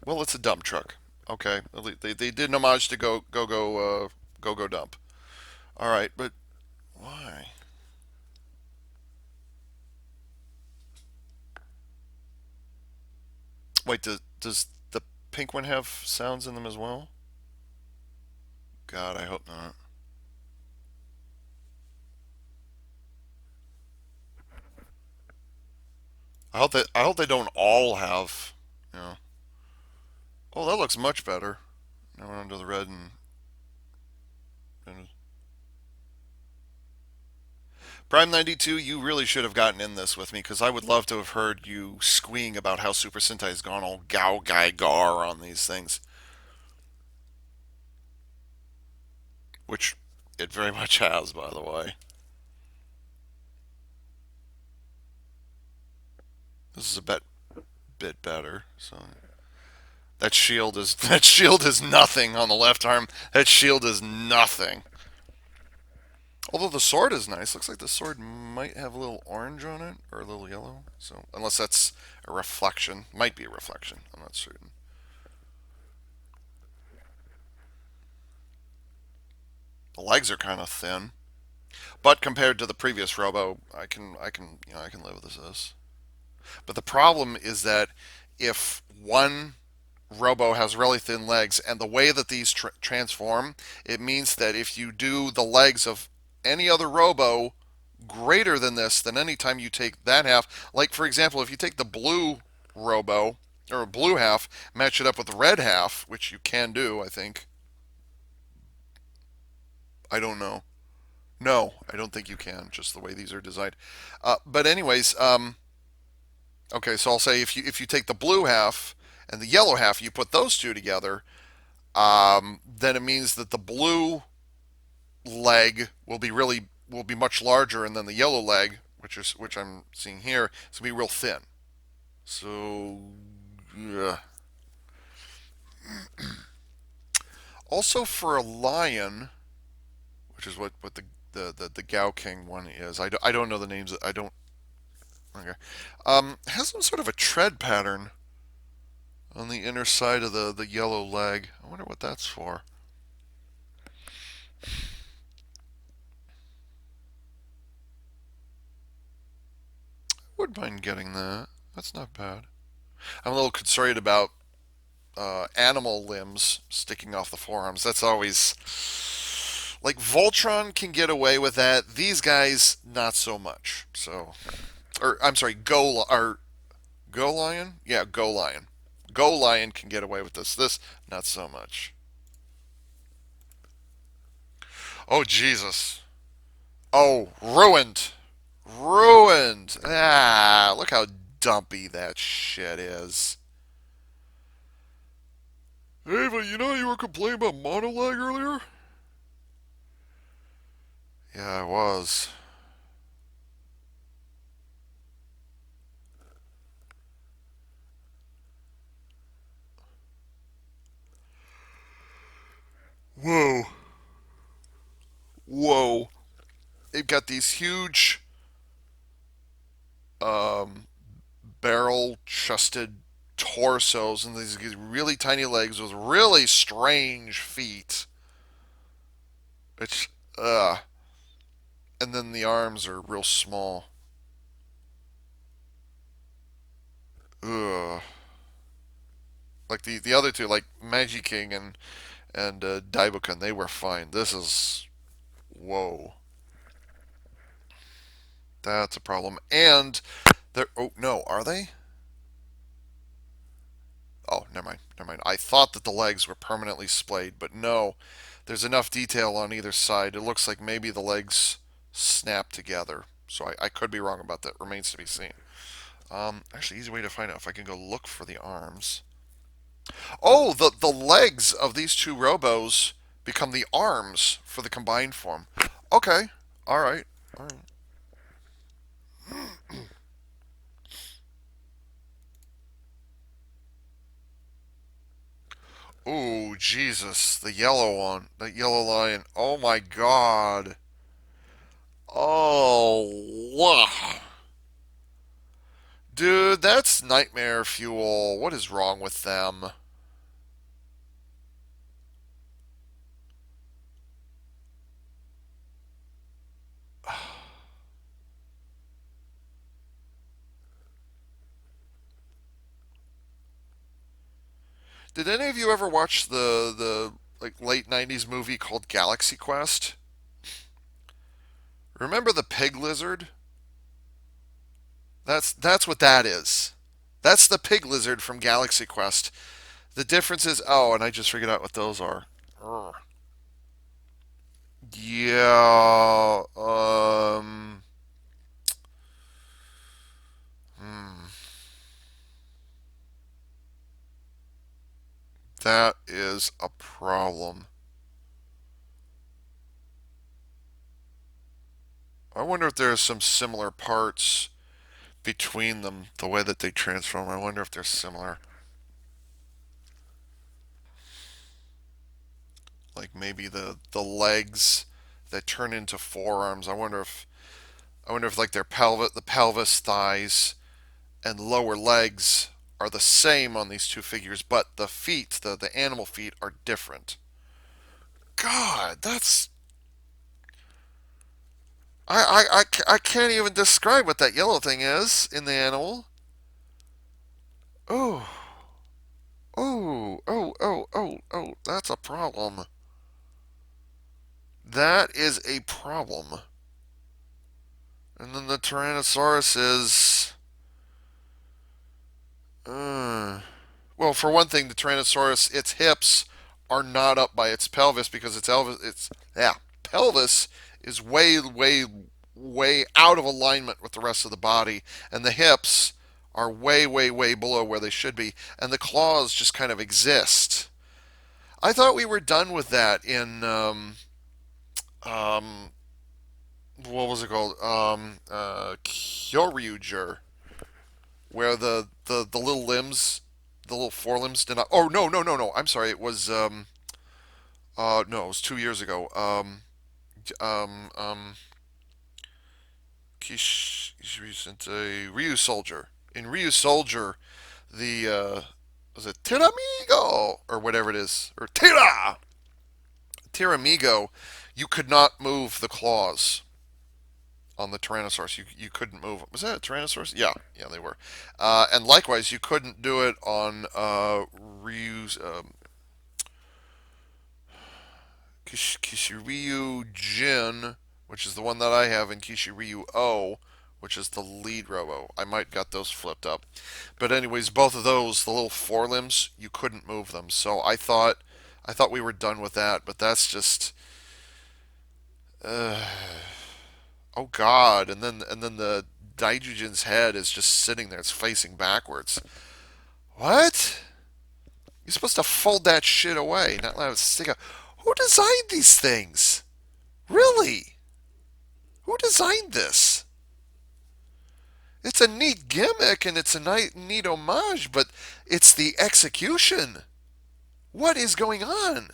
A: Well, it's a dump truck. Okay, they did an homage to go dump. All right, but why? Wait, does the pink one have sounds in them as well? God, I hope not. I hope they don't all have. You know. Oh, that looks much better. Now we're under the red and Prime 92. You really should have gotten in this with me because I would love to have heard you squeeing about how Super Sentai's gone all gow guy gar on these things, which it very much has, by the way. This is a bit better. So that shield is nothing on the left arm. That shield is nothing. Although the sword is nice. Looks like the sword might have a little orange on it or a little yellow. So unless that's a reflection, might be a reflection. I'm not certain. The legs are kind of thin, but compared to the previous Robo, I can live with this. But the problem is that if one Robo has really thin legs, and the way that these transform, it means that if you do the legs of any other Robo greater than this, then anytime you take that half, like for example, if you take the blue Robo or blue half, match it up with the red half, which you can do, I think. I don't know. No, I don't think you can, just the way these are designed. But anyways, okay, so I'll say if you take the blue half and the yellow half, you put those two together, then it means that the blue leg will be much larger, and then the yellow leg, which I'm seeing here, is gonna be real thin. So, yeah. Also for a lion, which is what the Gao King one is. I don't know the names. I don't. Okay. Has some sort of a tread pattern on the inner side of the yellow leg. I wonder what that's for. Wouldn't mind getting that. That's not bad. I'm a little concerned about animal limbs sticking off the forearms. That's always like Voltron can get away with that. These guys not so much. So, or I'm sorry, Go Lion. Yeah, Go Lion. Go Lion can get away with this. This not so much. Oh Jesus. Oh, ruined. Ruined. Ah, look how dumpy that shit is. Ava, you know you were complaining about monolag earlier? Yeah, I was. Whoa. Whoa. They've got these huge um, barrel chested torsos and these really tiny legs with really strange feet. Which, and then the arms are real small. Ugh. Like the other two, like Magi King and Daibo Ken, they were fine. This is whoa. That's a problem. And they're oh no, are they? Oh, never mind. Never mind. I thought that the legs were permanently splayed, but no. There's enough detail on either side. It looks like maybe the legs snap together. So I could be wrong about that. Remains to be seen. Actually, easy way to find out if I can go look for the arms. Oh, the legs of these two robos become the arms for the combined form. Okay. All right. All right. Oh, Jesus. The yellow one. The yellow lion. Oh, my God. Oh, wow. Dude, that's nightmare fuel. What is wrong with them? Did any of you ever watch the like late 90s movie called Galaxy Quest? Remember the pig lizard? That's what that is. That's the pig lizard from Galaxy Quest. The difference is, oh, and I just figured out what those are. Urgh. Yeah, hmm, that is a problem. I wonder if there's some similar parts between them, the way that they transform. I wonder if they're similar. Like maybe the legs that turn into forearms. I wonder if like their pelvis, thighs, and lower legs are the same on these two figures, but the feet, the animal feet, are different. God, that's I can't even describe what that yellow thing is in the animal. Oh, oh, that's a problem. That is a problem. And then the Tyrannosaurus is. Uh, well, for one thing, the Tyrannosaurus, its hips are not up by its pelvis because pelvis is way out of alignment with the rest of the body, and the hips are way below where they should be, and the claws just kind of exist. I thought we were done with that in um, what was it called? Kyoryuger, where the little limbs, the little forelimbs did not. Oh no! I'm sorry. It was no, it was 2 years ago. Um, um, Ryu Soldier. In Ryu Soldier, the was it Tiramigo or whatever it is, or Tiramigo, you could not move the claws on the Tyrannosaurus. You couldn't move them. Was that a Tyrannosaurus? Yeah, they were. And likewise, you couldn't do it on Ryu's Kishiryu Jin, which is the one that I have, and Kishiryu O, which is the lead robo. I might got those flipped up. But anyways, both of those, the little forelimbs, you couldn't move them. So I thought we were done with that, but that's just uh, oh God. And then the Daijujin's head is just sitting there, it's facing backwards. What? You're supposed to fold that shit away, not let it stick out. Who designed these things? Really? Who designed this? It's a neat gimmick and it's a neat homage, but it's the execution. What is going on?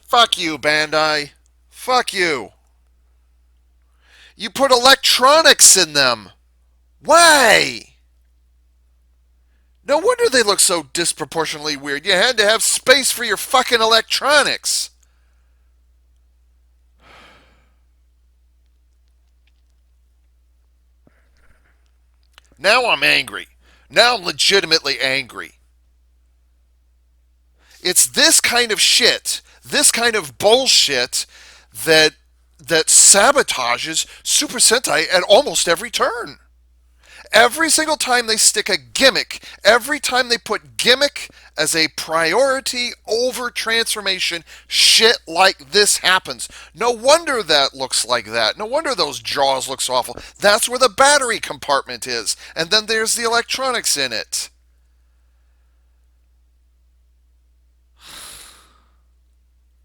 A: Fuck you, Bandai. Fuck you. You put electronics in them. Why? No wonder they look so disproportionately weird. You had to have space for your fucking electronics. Now I'm angry. Now I'm legitimately angry. It's this kind of shit, this kind of bullshit that that sabotages Super Sentai at almost every turn. Every single time they stick a gimmick, every time they put gimmick as a priority over transformation, shit like this happens. No wonder that looks like that. No wonder those jaws look so awful. That's where the battery compartment is. And then there's the electronics in it.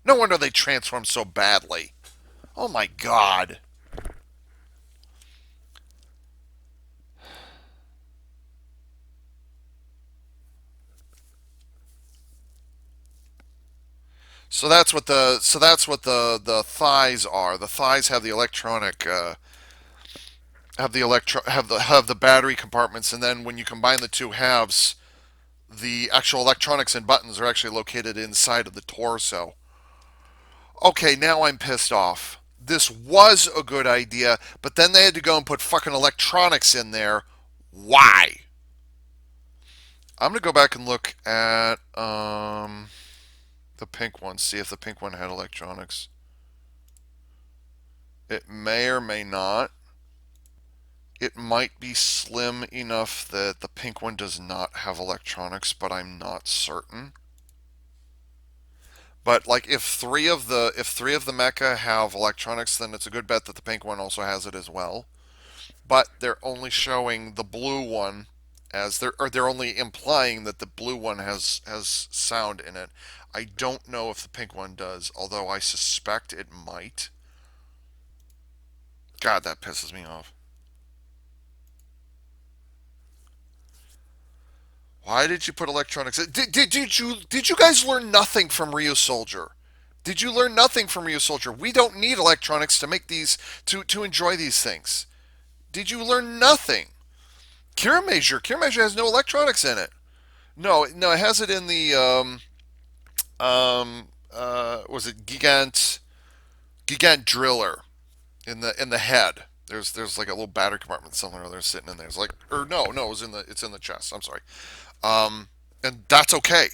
A: No wonder they transform so badly. Oh my god. So that's what the thighs are. The thighs have the electronic have the battery compartments, and then when you combine the two halves, the actual electronics and buttons are actually located inside of the torso. Okay, now I'm pissed off. This was a good idea, but then they had to go and put fucking electronics in there. Why? I'm gonna go back and look at the pink one, see if the pink one had electronics. It may or may not. It might be slim enough that the pink one does not have electronics, but I'm not certain. But like if three of the mecha have electronics, then it's a good bet that the pink one also has it as well. But they're only showing the blue one as they're only implying that the blue one has sound in it. I don't know if the pink one does, although I suspect it might. God, that pisses me off. Why did you put electronics? Did you guys learn nothing from Ryu Soldier? Did you learn nothing from Ryu Soldier? We don't need electronics to make these to enjoy these things. Did you learn nothing? Cure Measure has no electronics in it. No, it has it in the was it Gigant Driller in the head. There's like a little battery compartment somewhere there sitting in there. It's like or no, it's in the chest. I'm sorry. And that's okay.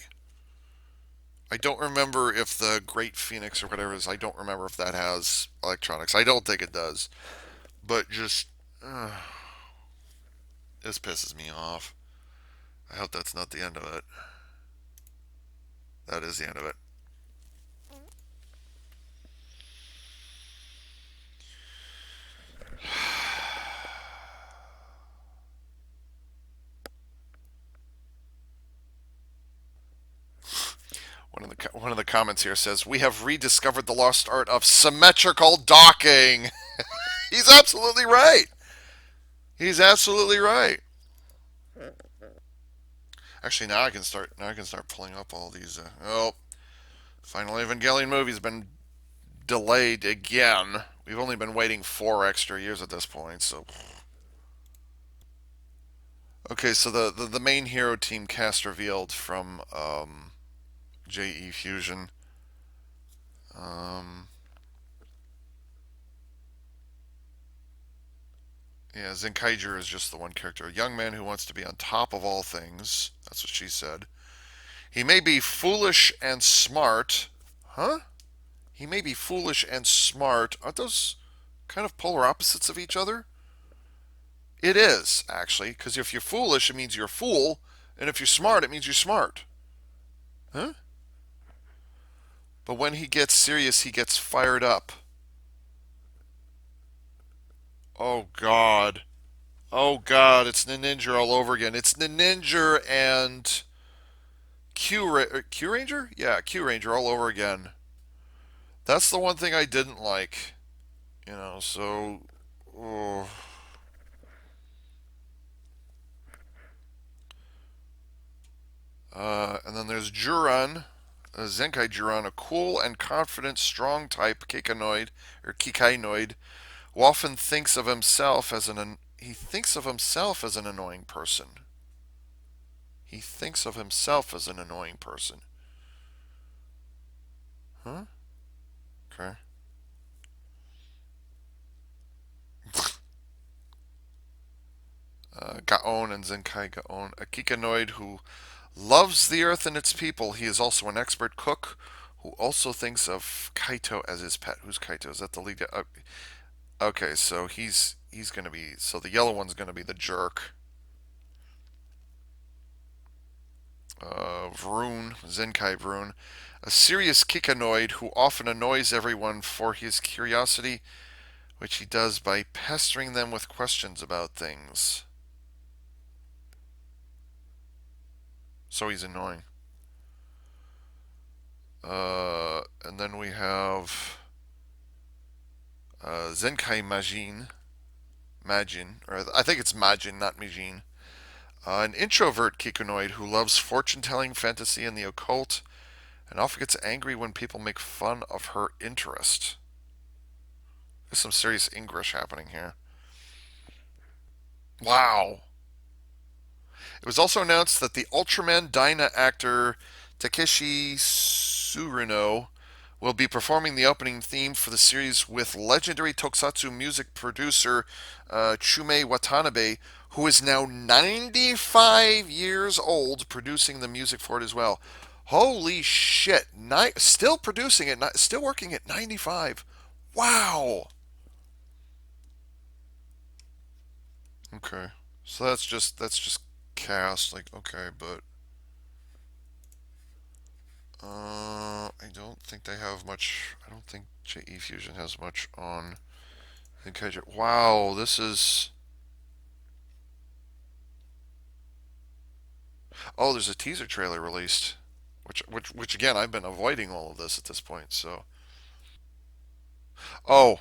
A: I don't remember if the Great Phoenix or whatever it is. I don't remember if that has electronics. I don't think it does. But just this pisses me off. I hope that's not the end of it. That is the end of it. One of the comments here says we have rediscovered the lost art of symmetrical docking. He's absolutely right. He's absolutely right. Actually, now I can start pulling up all these. Final Evangelion movie's been delayed again. We've only been waiting 4 extra years at this point. So okay, so the main hero team cast revealed from JE Fusion. Um, yeah, Zenkaiger is just the one character. A young man who wants to be on top of all things. That's what she said. He may be foolish and smart. Huh? He may be foolish and smart. Aren't those kind of polar opposites of each other? It is, actually, because if you're foolish, it means you're a fool, and if you're smart, it means you're smart. Huh? But when he gets serious, he gets fired up. Oh, God. Oh, God, it's Ninja all over again. It's Ninja and Q Ranger? Yeah, Q Ranger all over again. That's the one thing I didn't like. So. Oh. And then there's Juran, Zenkai Juran, a cool and confident, strong type Kikanoid or Kikainoid, who often thinks of himself as an he thinks of himself as an annoying person. He thinks of himself as an annoying person. Huh? Okay. Gaon and Zenkai Gaon. A Kikanoid who loves the earth and its people. He is also an expert cook who also thinks of Kaito as his pet. Who's Kaito? Is that the lead? Okay, so he's gonna be, so the yellow one's gonna be the jerk. Vroon, Zenkai Vroon, a serious Kikanoid who often annoys everyone for his curiosity, which he does by pestering them with questions about things. So he's annoying. And then we have Zenkai Majin, or I think it's Majin, not Mijin. An introvert Kikunoid who loves fortune telling, fantasy, and the occult, and often gets angry when people make fun of her interest. There's some serious English happening here. Wow. It was also announced that the Ultraman Dyna actor Takeshi Surino will be performing the opening theme for the series with legendary tokusatsu music producer Chume Watanabe, who is now 95 years old, producing the music for it as well. Holy shit. Still producing it, still working at 95. Wow. Okay. So that's just cast, like, okay, but I don't think they have much. I don't think JE Fusion has much on the Kaiju. Wow, this is. Oh, there's a teaser trailer released, which again I've been avoiding all of this at this point. So, oh,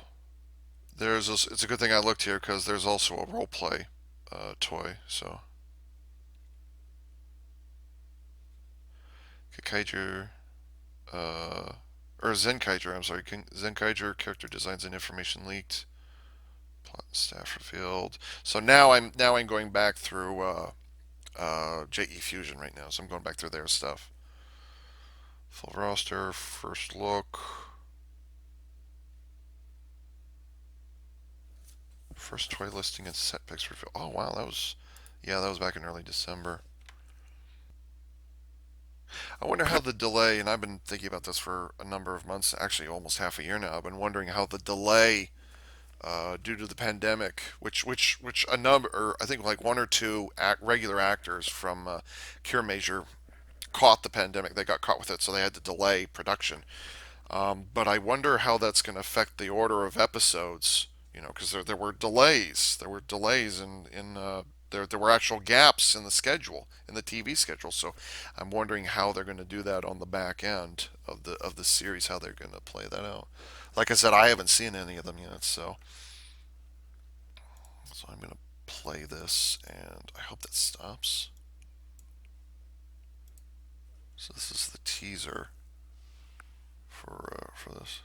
A: it's a good thing I looked here because there's also a role play toy. So, Kikaiger, uh, or Zenkaiger. I'm sorry, Zenkaiger character designs and information leaked. Plot staff revealed. So now I'm going back through JE Fusion right now, so I'm going back through their stuff. Full roster, first look, first toy listing and set pics reveal. Oh wow, that was back in early December. I wonder how the delay, and I've been thinking about this for a number of months, actually almost half a year now. I've been wondering how the delay due to the pandemic, which a number, or I think like one or two regular actors from Cure Major caught the pandemic. They got caught with it, so they had to delay production. But I wonder how that's going to affect the order of episodes. Because there were delays. There were delays there were actual gaps in the schedule, in the TV schedule. So I'm wondering how they're going to do that on the back end of the series. How they're going to play that out. Like I said, I haven't seen any of them yet. So I'm going to play this, and I hope that stops. So this is the teaser for this.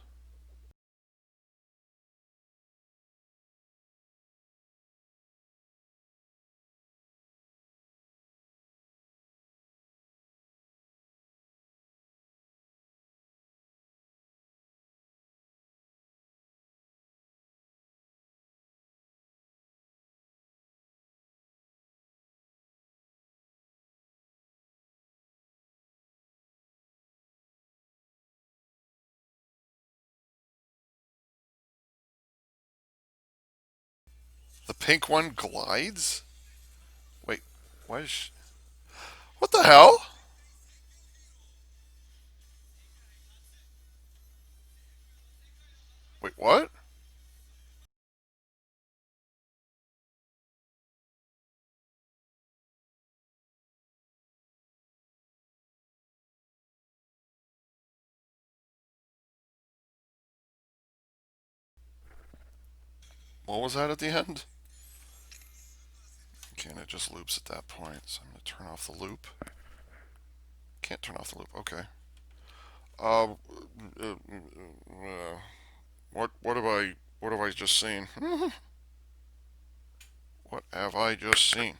A: The pink one glides? Wait, why is she... What the hell? Wait, what? What was that at the end? Okay, and it just loops at that point. So I'm going to turn off the loop. Can't turn off the loop. Okay. Uh, what have I just seen? What have I just seen?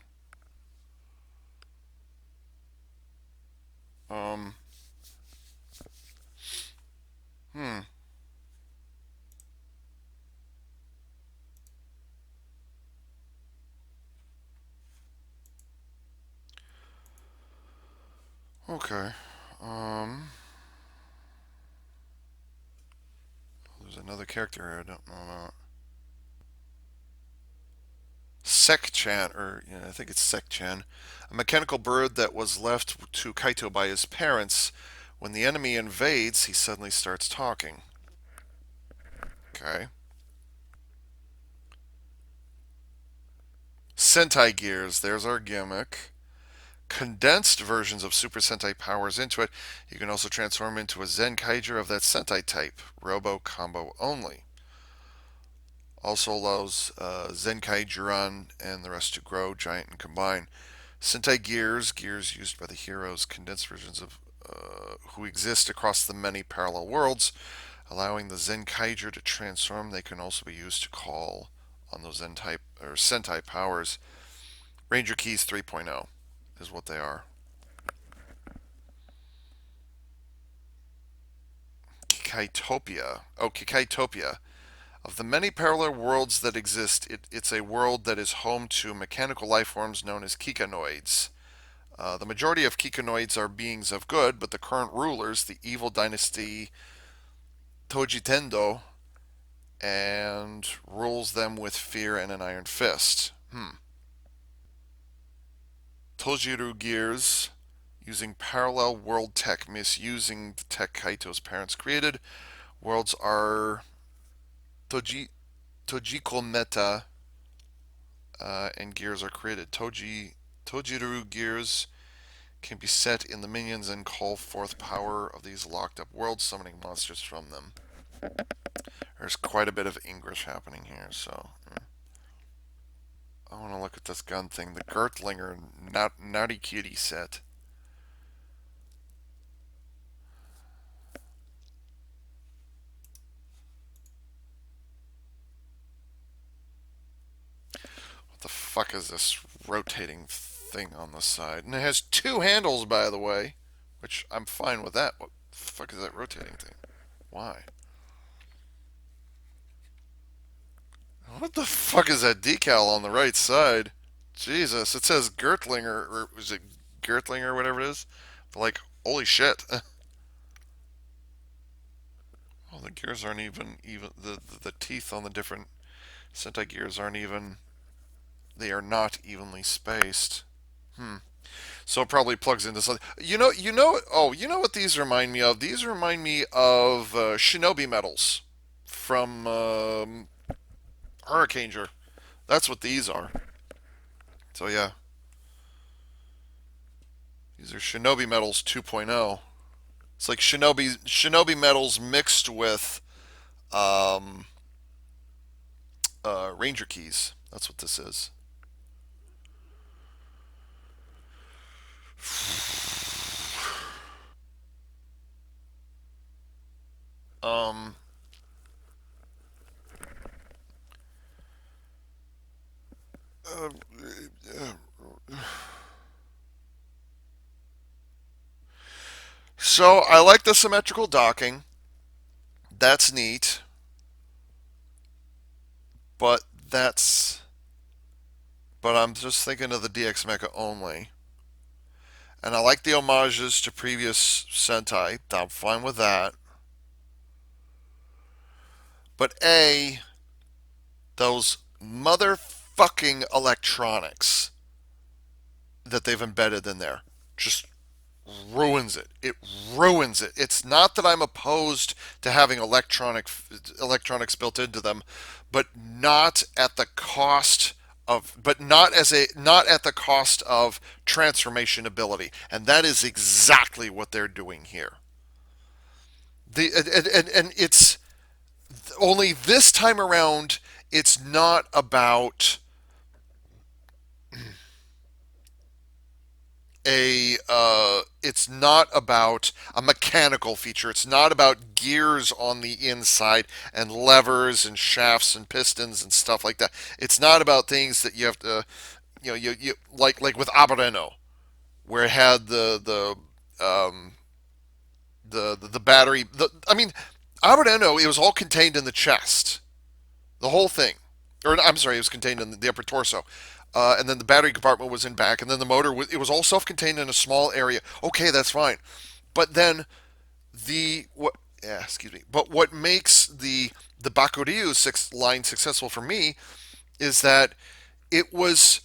A: Okay. Um, there's another character here I don't know about. Sek-chan, or I think it's Sek-chan, a mechanical bird that was left to Kaito by his parents. When the enemy invades, he suddenly starts talking. Okay. Sentai Gears, there's our gimmick. Condensed versions of Super Sentai powers into it. You can also transform into a Zenkaiger of that Sentai type, Robo combo only. Also allows Zenkaijuran and the rest to grow, giant, and combine. Sentai Gears, gears used by the heroes, condensed versions of who exist across the many parallel worlds, allowing the Zenkaiger to transform. They can also be used to call on those Zentai or Sentai powers. Ranger Keys 3.0 is what they are. Kikaitopia. Oh, Kikaitopia. Of the many parallel worlds that exist, it's a world that is home to mechanical life forms known as Kikanoids. The majority of Kikanoids are beings of good, but the current rulers, the evil dynasty Tojitendo, and rules them with fear and an iron fist. Tojiru Gears, using parallel world tech, misusing the tech Kaito's parents created. Worlds are Tojiko Meta, and gears are created. Tojiru Gears can be set in the minions and call forth power of these locked up worlds, summoning monsters from them. There's quite a bit of English happening here, so I want to look at this gun thing. The Gertlinger Naughty Kitty set. What the fuck is this rotating thing on the side? And it has two handles, by the way, which I'm fine with that. What the fuck is that rotating thing? Why? What the fuck is that decal on the right side? Jesus, it says Gertlinger, or is it Gertlinger, or whatever it is? But like, holy shit. Well, the gears aren't even the teeth on the different Sentai gears aren't even. They are not evenly spaced. So it probably plugs into something. Oh, you know what these remind me of? These remind me of Shinobi medals from Hurricaneger. That's what these are. So yeah, these are Shinobi medals 2.0. It's like Shinobi medals mixed with um, Ranger keys. That's what this is. Um, uh, so I like the symmetrical docking. That's neat, but that's but I'm just thinking of the DX Mecha only. And I like the homages to previous Sentai. I'm fine with that. But those motherfucking electronics that they've embedded in there just ruins it. It ruins it. It's not that I'm opposed to having electronics built into them, but not at the cost of not at the cost of transformation ability. And that is exactly what they're doing here. And it's only this time around it's not about it's not about a mechanical feature. It's not about gears on the inside and levers and shafts and pistons and stuff like that. It's not about things that you have to, you like with Abareno, where it had the battery. I mean, Abareno, it was all contained in the chest, the whole thing. Or I'm sorry, it was contained in the upper torso. and then the battery compartment was in back, and then the motor was, it was all self-contained in a small area. Okay, that's fine. But then the what? Yeah, excuse me. But what makes the Bakuryu line successful for me is that it was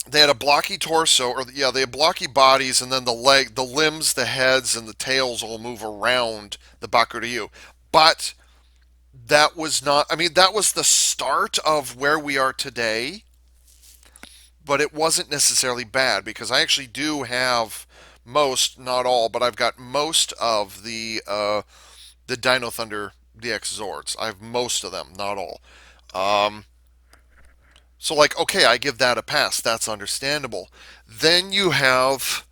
A: they had a blocky torso, or yeah, they had blocky bodies, and then the limbs, the heads, and the tails all move around the Bakuryu. But that was not. I mean, that was the start of where we are today, but it wasn't necessarily bad because I actually do have most, not all, but I've got most of the Dino Thunder DX Zords. I have most of them, not all. Um, so like, okay, I give that a pass. That's understandable. Then you have,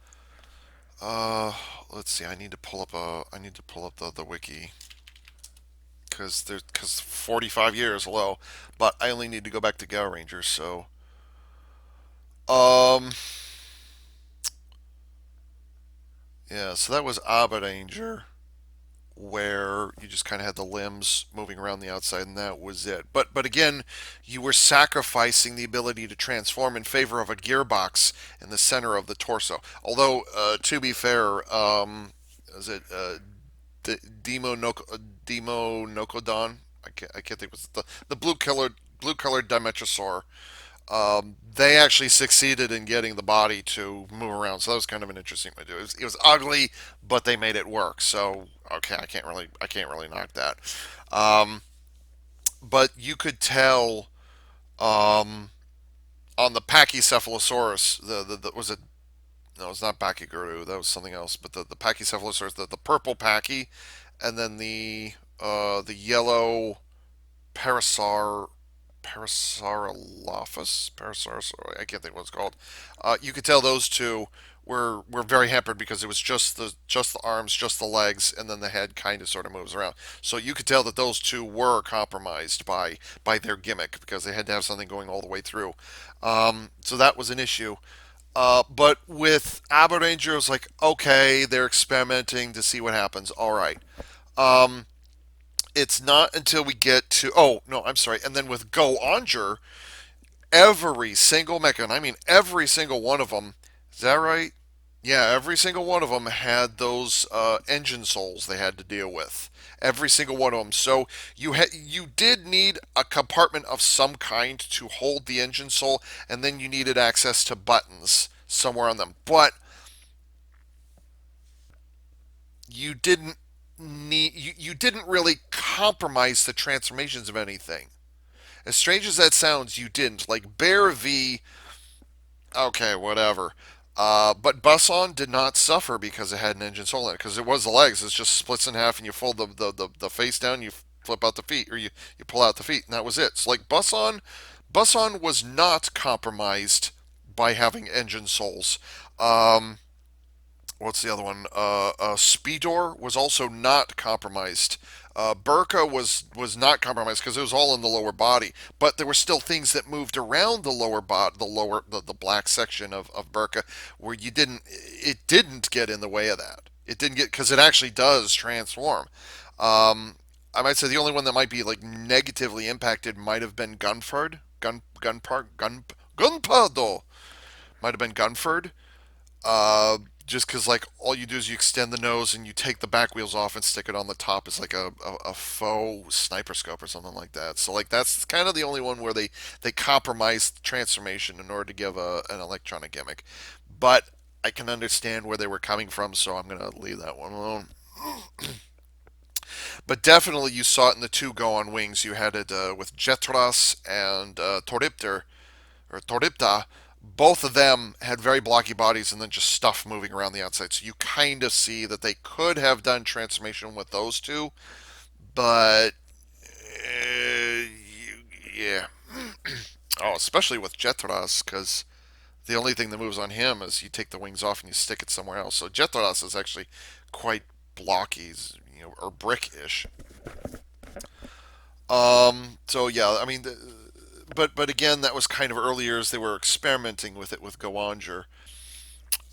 A: uh, let's see. I need to pull up the wiki because 45 years, hello. But I only need to go back to Go Rangers. So, um, yeah. So that was Abba Ranger, where you just kind of had the limbs moving around the outside, and that was it. But again, you were sacrificing the ability to transform in favor of a gearbox in the center of the torso. Although, to be fair, is it Demo Nokodon? I can't think. Was the blue colored Dimetrosaur? They actually succeeded in getting the body to move around, so that was kind of an interesting way to do it. It was ugly, but they made it work. So okay, I can't really knock that. Um, but you could tell um, on the Pachycephalosaurus, the was it? No, it's not Bakiguru. That was something else. But the Pachycephalosaurus, the purple Pachy, and then the yellow Parasaur Parasaurolophus. I can't think what it's called. You could tell those two were very hampered because it was just the arms, just the legs, and then the head kind of sort of moves around. So you could tell that those two were compromised by their gimmick because they had to have something going all the way through. So that was an issue. But with Abba Ranger, it was like, okay, they're experimenting to see what happens. All right. Um, it's not until we get to, oh no, I'm sorry, and then with Go Onger, every single mecha, and I mean every single one of them, is that right? Yeah, every single one of them had those engine souls they had to deal with. Every single one of them. So you did need a compartment of some kind to hold the engine soul, and then you needed access to buttons somewhere on them. But you didn't you didn't really compromise the transformations of anything. As strange as that sounds, you didn't. Like Bear V, okay, whatever. But Buson did not suffer because it had an engine soul in it, because it was the legs. It just splits in half, and you fold the face down, you flip out the feet, or you pull out the feet, and that was it. So like Buson was not compromised by having engine souls. Um, what's the other one? Speedor was also not compromised. Burka was not compromised because it was all in the lower body, but there were still things that moved around the lower body, the black section of Burka, where it didn't get in the way of that. It didn't get because it actually does transform. I might say the only one that might be like negatively impacted might have been Gunpado might have been Gunford. Uh, just because like all you do is you extend the nose and you take the back wheels off and stick it on the top as like a faux sniper scope or something like that. So like that's kind of the only one where they compromised transformation in order to give an electronic gimmick. But I can understand where they were coming from, so I'm gonna leave that one alone. But definitely you saw it in the two Go on Wings. You had it with Jetras and Toripter or Toripta. Both of them had very blocky bodies and then just stuff moving around the outside. So you kind of see that they could have done transformation with those two, but yeah. Oh, especially with Jetras, because the only thing that moves on him is you take the wings off and you stick it somewhere else. So Jetras is actually quite blocky, or brick-ish. So yeah, I mean, but again, that was kind of earlier as they were experimenting with it with Goanger.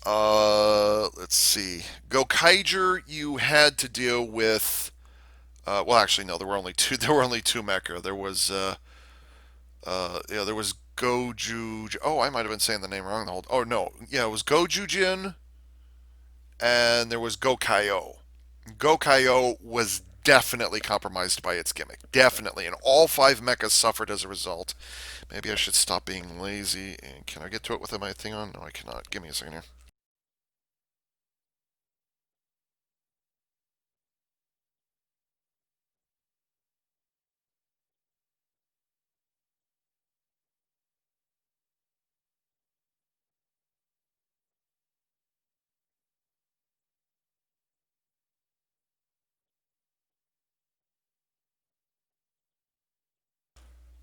A: Let's see. Gokaiger, you had to deal with. Well, actually, no. There were only two. There were only two mecha. There was. Yeah, there was Goju. Oh, I might have been saying the name wrong the whole. Oh no, yeah, it was Gojujin, and there was Gokaio. Gokaio was definitely compromised by its gimmick, definitely, and all five mechas suffered as a result. Maybe I should stop being lazy. And can I get to it with my thing on? No, I cannot. Give me a second here.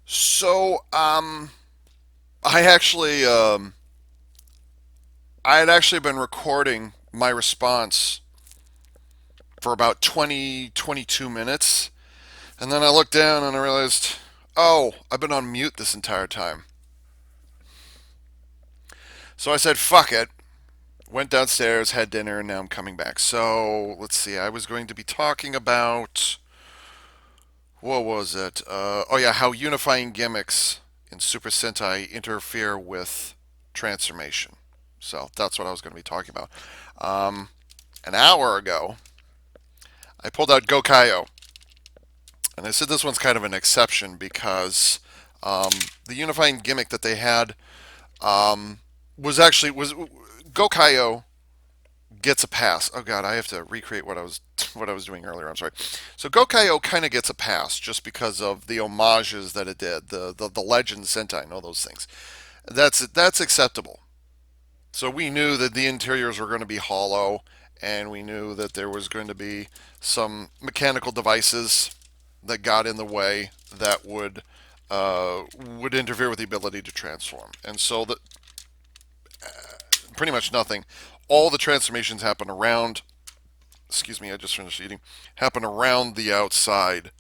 A: So, I actually, I had actually been recording my response for about 20, 22 minutes. And then I looked down and I realized, oh, I've been on mute this entire time. So I said, fuck it. Went downstairs, had dinner, and now I'm coming back. So let's see. I was going to be talking about. What was it? Oh, yeah, how unifying gimmicks in Super Sentai interfere with transformation. So that's what I was going to be talking about. Um, an hour ago, I pulled out Gokaio. And I said this one's kind of an exception because the unifying gimmick that they had was Gokaio gets a pass. Oh god, I have to recreate what I was doing earlier. I'm sorry. So Gokaio kind of gets a pass just because of the homages that it did, the Legend Sentai, and all those things. That's acceptable. So we knew that the interiors were going to be hollow, and we knew that there was going to be some mechanical devices that got in the way that would interfere with the ability to transform. And so that pretty much nothing. All the transformations happen around. Excuse me, I just finished eating. Happen around the outside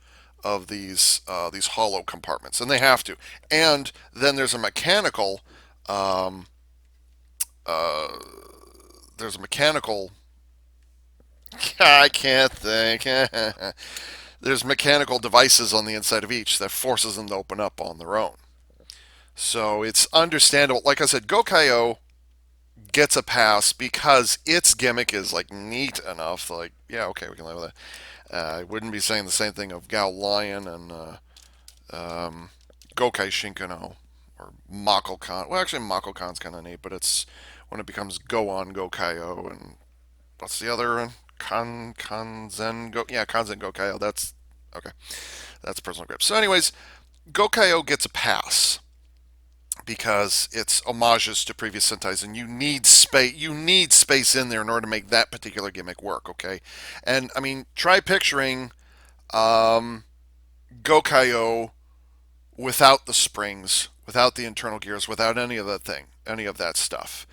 A: of these hollow compartments, and they have to. And then there's a mechanical. Um, uh, there's a mechanical. I can't think. There's mechanical devices on the inside of each that forces them to open up on their own. So it's understandable. Like I said, Gokaio gets a pass because its gimmick is like neat enough. Like, yeah, okay, we can live with it. I wouldn't be saying the same thing of Gao Lion and Gokai Shinkano or Mako Khan. Well, actually, Mako Khan's kind of neat, but it's when it becomes Goon Gokaio and what's the other one? Kanzen Go. Yeah, Kanzen Gokaio. That's okay. That's personal grip. So, anyways, Gokaio gets a pass because it's homages to previous Sentais, and you need space. You need space in there in order to make that particular gimmick work. Okay, and I mean, try picturing um, Gokaio without the springs, without the internal gears, without any of that stuff,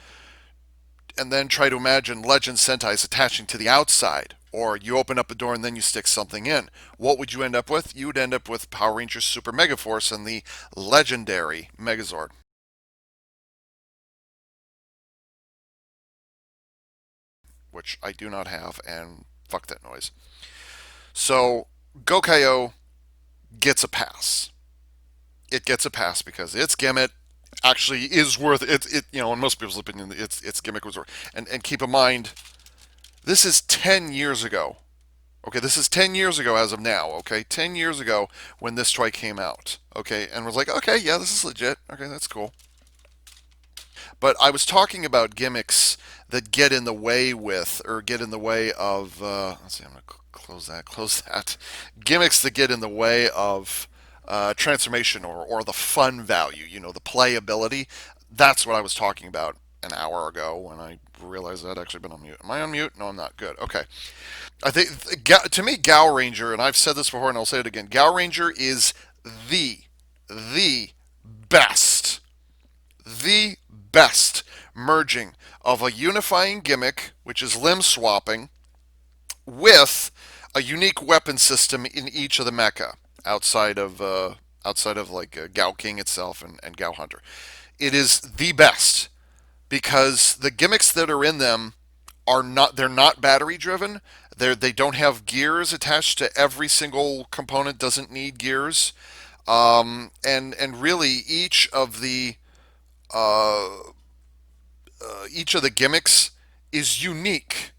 A: and then try to imagine Legend Sentais attaching to the outside. Or you open up a door and then you stick something in. What would you end up with? You would end up with Power Rangers Super Megaforce and the legendary Megazord. Which I do not have, and fuck that noise. So Gokaio gets a pass. It gets a pass because its gimmick actually is worth it. In most people's opinion, its gimmick was worth. And keep in mind, this is 10 years ago. Okay, this is 10 years ago as of now. Okay, 10 years ago when this toy came out. Okay, and was like, okay, yeah, this is legit. Okay, that's cool. But I was talking about gimmicks that get in the way with, or get in the way of, let's see, I'm going to close that. Gimmicks that get in the way of transformation or the fun value, the playability. That's what I was talking about an hour ago when I realized I'd actually been on mute. Am I on mute? No, I'm not. Good. Okay. I think, to me, Gal Ranger, and I've said this before and I'll say it again, Gal Ranger is the, the best the best merging of a unifying gimmick, which is limb swapping, with a unique weapon system in each of the mecha outside of like Gao King itself and Gao Hunter. It is the best because the gimmicks that are in them they're not battery driven. They don't have gears attached to every single component. Doesn't need gears. And really uh, each of the gimmicks is unique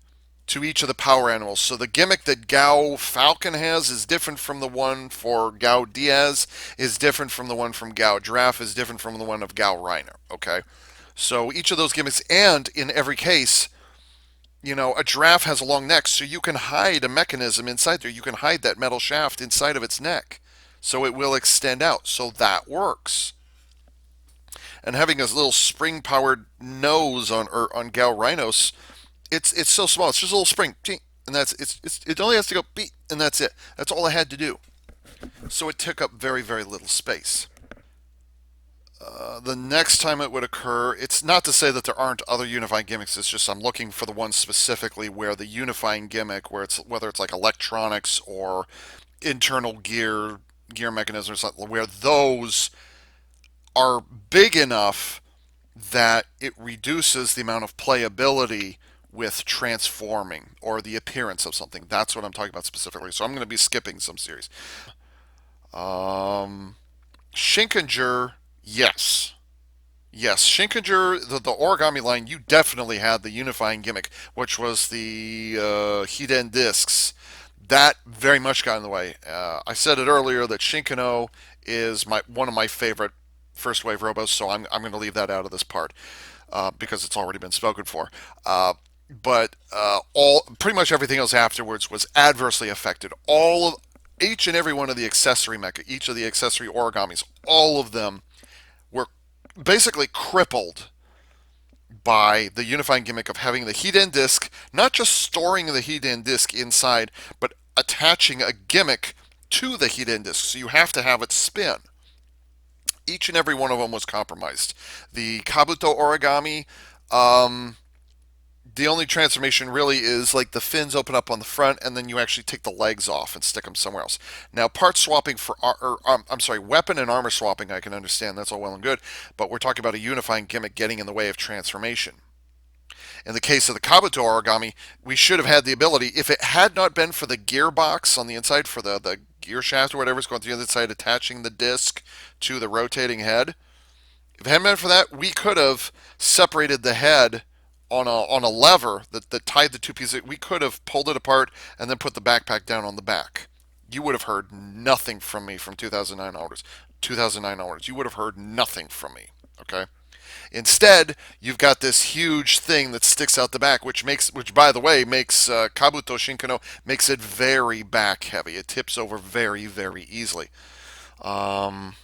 A: to each of the power animals. So the gimmick that Gao Falcon has is different from the one for Gao Diaz, is different from the one from Gao Giraffe, is different from the one of Gao Rhino. Okay, so each of those gimmicks, and in every case, a giraffe has a long neck, so you can hide a mechanism inside there. You can hide that metal shaft inside of its neck, so it will extend out. So that works. And having a little spring-powered nose on Gal Rhinos, it's so small. It's just a little spring, and it only has to go beep, and that's it. That's all I had to do. So it took up very very little space. The next time it would occur, it's not to say that there aren't other unifying gimmicks. It's just I'm looking for the one specifically where the unifying gimmick, whether it's like electronics or internal gear mechanism or something, where those are big enough that it reduces the amount of playability with transforming or the appearance of something. That's what I'm talking about specifically. So I'm going to be skipping some series. Um, Shinkanjur, yes. Yes, Shinkanjur, the origami line, you definitely had the unifying gimmick, which was the Hiden discs. That very much got in the way. I said it earlier that Shinkano is one of my favorite first wave robos, so I'm going to leave that out of this part because it's already been spoken for. But all pretty much everything else afterwards was adversely affected. Each and every one of the accessory mecha, each of the accessory origamis, all of them were basically crippled by the unifying gimmick of having the heat-end disc, not just storing the heat-end disc inside, but attaching a gimmick to the heat-end disc. So you have to have it spin. Each and every one of them was compromised. The Kabuto origami, the only transformation really is like the fins open up on the front, and then you actually take the legs off and stick them somewhere else. Now, part swapping I'm sorry, weapon and armor swapping, I can understand. That's all well and good, but we're talking about a unifying gimmick getting in the way of transformation. In the case of the Kabuto origami, we should have had the ability, if it had not been for the gearbox on the inside, for the gear shaft or whatever is going through the other side, attaching the disc to the rotating head. If it hadn't been for that, we could have separated the head on a lever that tied the two pieces. We could have pulled it apart and then put the backpack down on the back. You would have heard nothing from me from 2009 onwards. 2009 onwards, you would have heard nothing from me. Okay. Instead, you've got this huge thing that sticks out the back, which by the way, makes Kabuto Shinkano makes it very back heavy. It tips over very, very easily. Um,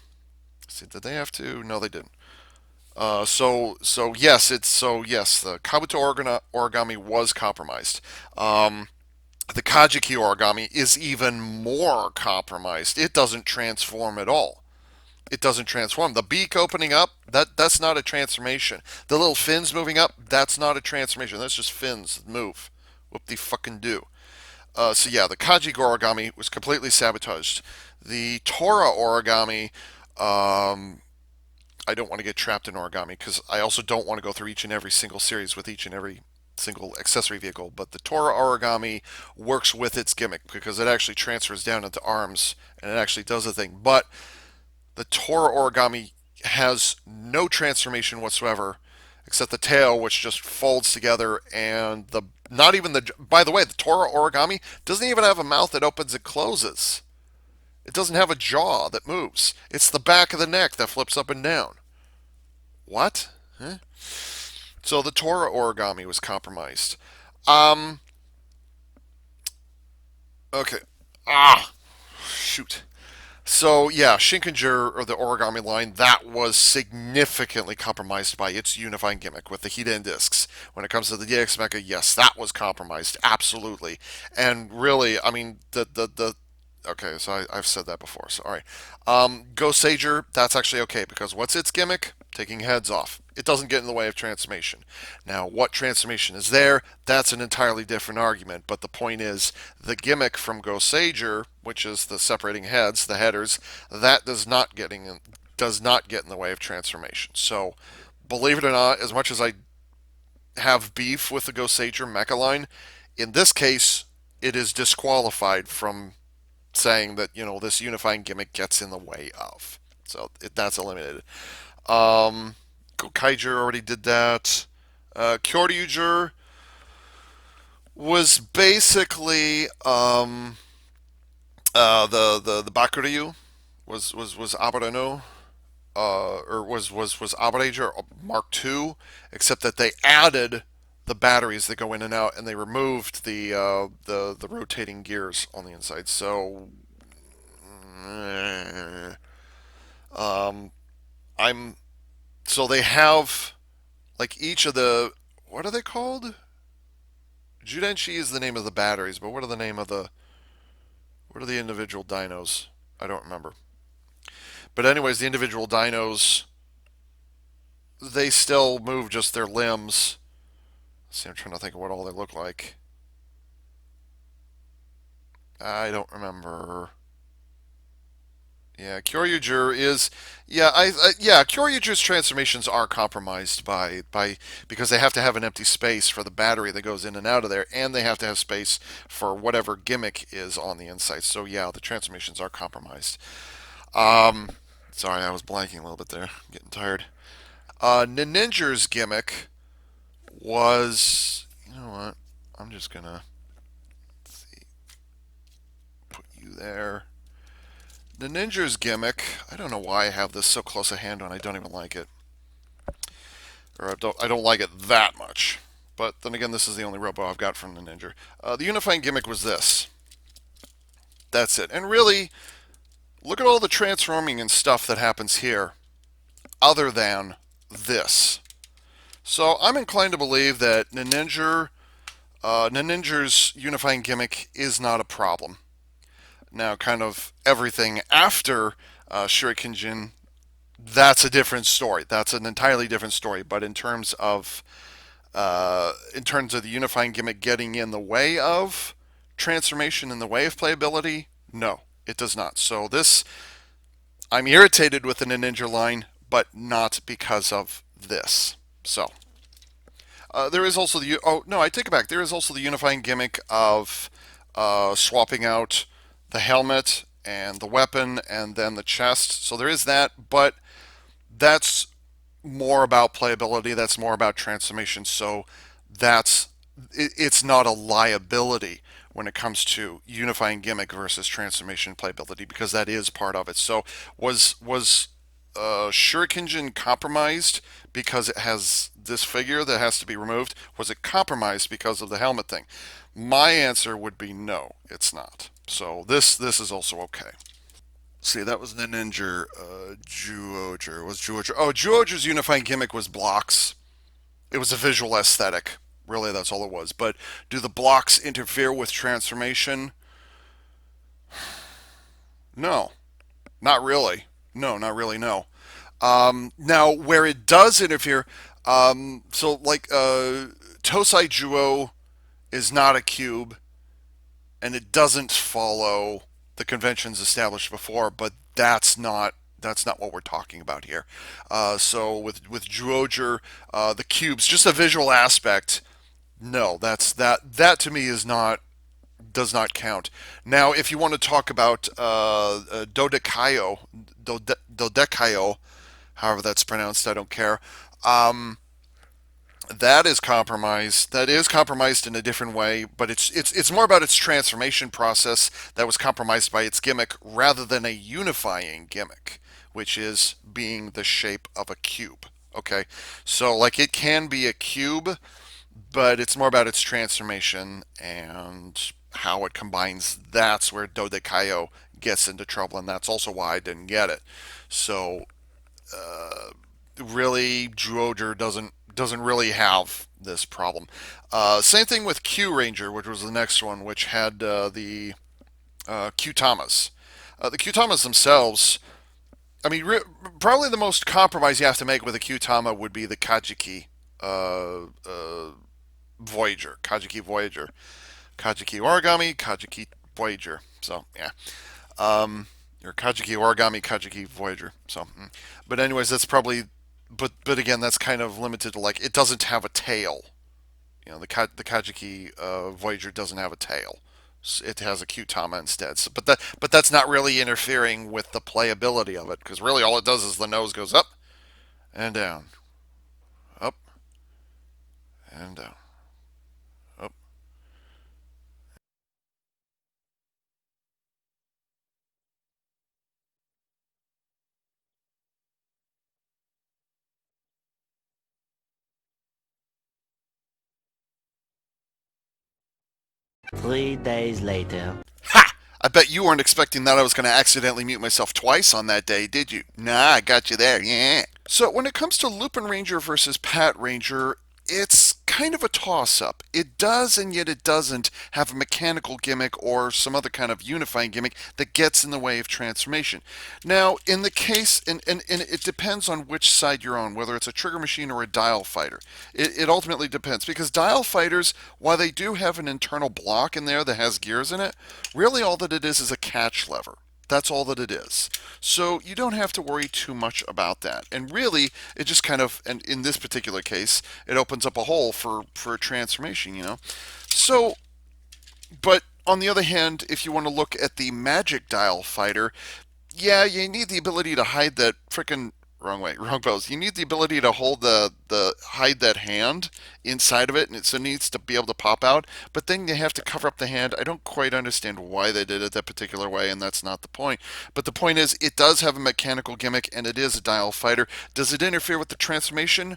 A: see, did they have to? No, they didn't. So yes, the Kabuto origami was compromised. The Kajiki origami is even more compromised. It doesn't transform at all. It doesn't transform. The beak opening up, that's not a transformation. The little fins moving up, that's not a transformation. That's just fins that move. Whoop de fucking do. So yeah, the Kajiki origami was completely sabotaged. The Tora origami, I don't want to get trapped in origami because I also don't want to go through each and every single series with each and every single accessory vehicle. But the Tora origami works with its gimmick because it actually transfers down into arms and it actually does a thing. But the Tora origami has no transformation whatsoever except the tail, which just folds together, and the not even the. By the way, the Tora origami doesn't even have a mouth that opens and closes. It doesn't have a jaw that moves. It's the back of the neck that flips up and down. What? Huh? So the Tora origami was compromised. Um. Okay. Shoot. So yeah, Shinkanjur or the origami line that was significantly compromised by its unifying gimmick with the Hiden discs. When it comes to the DX Mecha, yes, that was compromised absolutely. And really, I mean the okay, so I've said that before. So all right, Go Sager, that's actually okay because what's its gimmick? Taking heads off. It doesn't get in the way of transformation. Now, what transformation is there? That's an entirely different argument. But the point is, the gimmick from Go Sager, which is the separating heads, the headers, that does not get in the way of transformation. So, believe it or not, as much as I have beef with the Go Sager mecha line, in this case, it is disqualified from saying that this unifying gimmick gets in the way of. So that's eliminated. Um, Kaiser already did that. Kyoryuger was basically the Bakuryu was Abarano, or was Abarager Mark II, except that they added the batteries that go in and out, and they removed the rotating gears on the inside. So um, I'm so they have like each of the, what are they called? Judenshi is the name of the batteries, but what are the individual dinos? I don't remember. But anyways, the individual dinos, they still move just their limbs. Let's see, I'm trying to think of what all they look like. I don't remember. Yeah, Kyoryuger is. Yeah, Kyoryuger's transformations are compromised by because they have to have an empty space for the battery that goes in and out of there, and they have to have space for whatever gimmick is on the inside. So yeah, the transformations are compromised. Um, Sorry, I was blanking a little bit there. I'm getting tired. Ninja's gimmick was. You know what? I'm just gonna see, put you there. The Ninja's gimmick, I don't know why I have this so close a hand on. I don't even like it. Or I don't like it that much. But then again, this is the only robo I've got from the Ninja. The unifying gimmick was this. That's it. And really, look at all the transforming and stuff that happens here, other than this. So I'm inclined to believe that Ninja's unifying gimmick is not a problem. Now, kind of everything after Shurikenjin, that's a different story. That's an entirely different story. But in terms of the unifying gimmick getting in the way of transformation, in the way of playability, no, it does not. So this, I'm irritated with the Ninja line, but not because of this. So there is also the, oh no, I take it back. There is also the unifying gimmick of swapping out the helmet and the weapon and then the chest. So there is that, but that's more about playability. That's more about transformation. So it's not a liability when it comes to unifying gimmick versus transformation playability because that is part of it. So was Shurikenjin compromised because it has this figure that has to be removed? Was it compromised because of the helmet thing? My answer would be no, it's not. So this is also okay. See, that was the Ninja Juoger. Was Juoger? Oh, Juoger's unifying gimmick was blocks. It was a visual aesthetic. Really, that's all it was. But do the blocks interfere with transformation? No, not really. No, not really. No. Now, where it does interfere, so like Tosai Juo is not a cube, and it doesn't follow the conventions established before, but that's not what we're talking about here. So with Juoger, the cubes, just a visual aspect. No, that to me is not does not count. Now, if you want to talk about Dodekaio, however that's pronounced, I don't care. Um, that is compromised. That is compromised in a different way, but it's more about its transformation process that was compromised by its gimmick rather than a unifying gimmick, which is being the shape of a cube. Okay, so like it can be a cube, but it's more about its transformation and how it combines. That's where Dodekaio gets into trouble, and that's also why I didn't get it. So really, Druoger doesn't really have this problem. Same thing with Q Ranger, which was the next one, which had the Q-Tamas. The Q-Tamas themselves, I mean, probably the most compromise you have to make with a Q-Tama would be the Kajiki Voyager. Kajiki Voyager. Kajiki Origami, Kajiki Voyager. So, yeah. Or Kajiki Origami, Kajiki Voyager. So, but anyways, that's probably, but again, that's kind of limited to like, it doesn't have a tail. The Kajiki Voyager doesn't have a tail. It has a Q-Tama instead. So, but that's not really interfering with the playability of it because really all it does is the nose goes up and down, up and down, up.
B: 3 days later.
A: Ha! I bet you weren't expecting that I was going to accidentally mute myself twice on that day, did you? Nah, I got you there. Yeah. So when it comes to Lupin Ranger versus Pat Ranger, it's kind of a toss up. It does and yet it doesn't have a mechanical gimmick or some other kind of unifying gimmick that gets in the way of transformation. Now, in the case, and it depends on which side you're on, whether it's a trigger machine or a dial fighter. It ultimately depends because dial fighters, while they do have an internal block in there that has gears in it, really all that it is a catch lever. That's all that it is. So you don't have to worry too much about that. And really, it just kind of, and in this particular case, it opens up a hole for a transformation, you know? So, but on the other hand, if you want to look at the magic dial fighter, yeah, you need the ability to hide that frickin' wrong way, wrong pose. You need the ability to hold the hide that hand inside of it, and so it needs to be able to pop out. But then you have to cover up the hand. I don't quite understand why they did it that particular way, and that's not the point. But the point is, it does have a mechanical gimmick, and it is a dial fighter. Does it interfere with the transformation?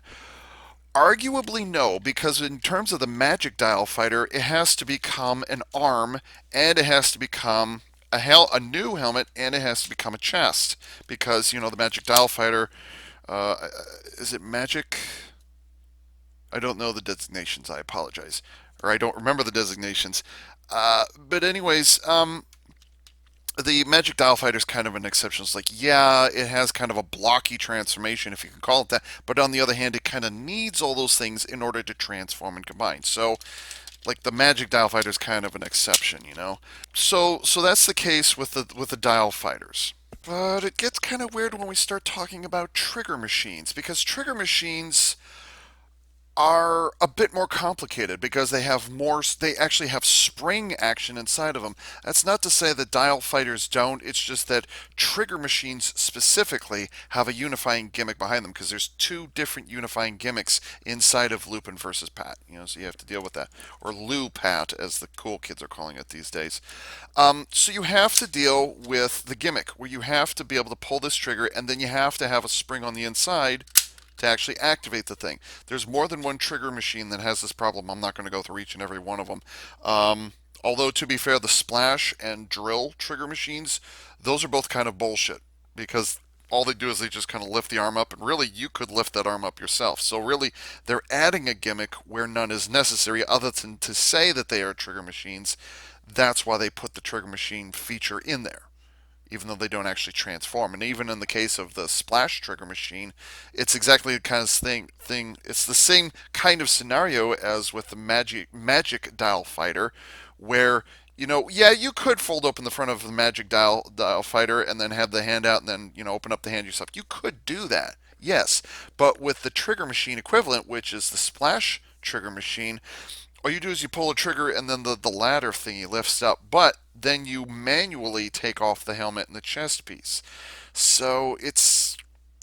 A: Arguably no, because in terms of the magic dial fighter, it has to become an arm, and it has to become a new helmet, and it has to become a chest, because you know the magic dial fighter. Uh, is it magic? I don't know the designations. I apologize, or I don't remember the designations. But anyways, the Magic Dial Fighter is kind of an exception. It's like, yeah, it has kind of a blocky transformation, if you can call it that. But on the other hand, it kind of needs all those things in order to transform and combine. So, like the Magic Dial Fighter is kind of an exception, you know. So that's the case with the Dial Fighters. But it gets kind of weird when we start talking about trigger machines because trigger machines are a bit more complicated because they actually have spring action inside of them. That's not to say that dial fighters don't, it's just that trigger machines specifically have a unifying gimmick behind them because there's two different unifying gimmicks inside of Lupin versus Pat, you know, so you have to deal with that, or Lou Pat as the cool kids are calling it these days. So you have to deal with the gimmick where you have to be able to pull this trigger and then you have to have a spring on the inside to actually activate the thing. There's more than one trigger machine that has this problem. I'm not going to go through each and every one of them. Although, to be fair, the splash and drill trigger machines, those are both kind of bullshit because all they do is they just kind of lift the arm up, and really, you could lift that arm up yourself. So, really, they're adding a gimmick where none is necessary, other than to say that they are trigger machines. That's why they put the trigger machine feature in there even though they don't actually transform. And even in the case of the splash trigger machine, it's exactly the kind of thing. It's the same kind of scenario as with the magic dial fighter, where you know, yeah, you could fold open the front of the magic dial fighter and then have the hand out and then you know open up the hand yourself. You could do that. Yes, but with the trigger machine equivalent, which is the splash trigger machine, all you do is you pull a trigger and then the ladder thingy lifts up, but then you manually take off the helmet and the chest piece. So it's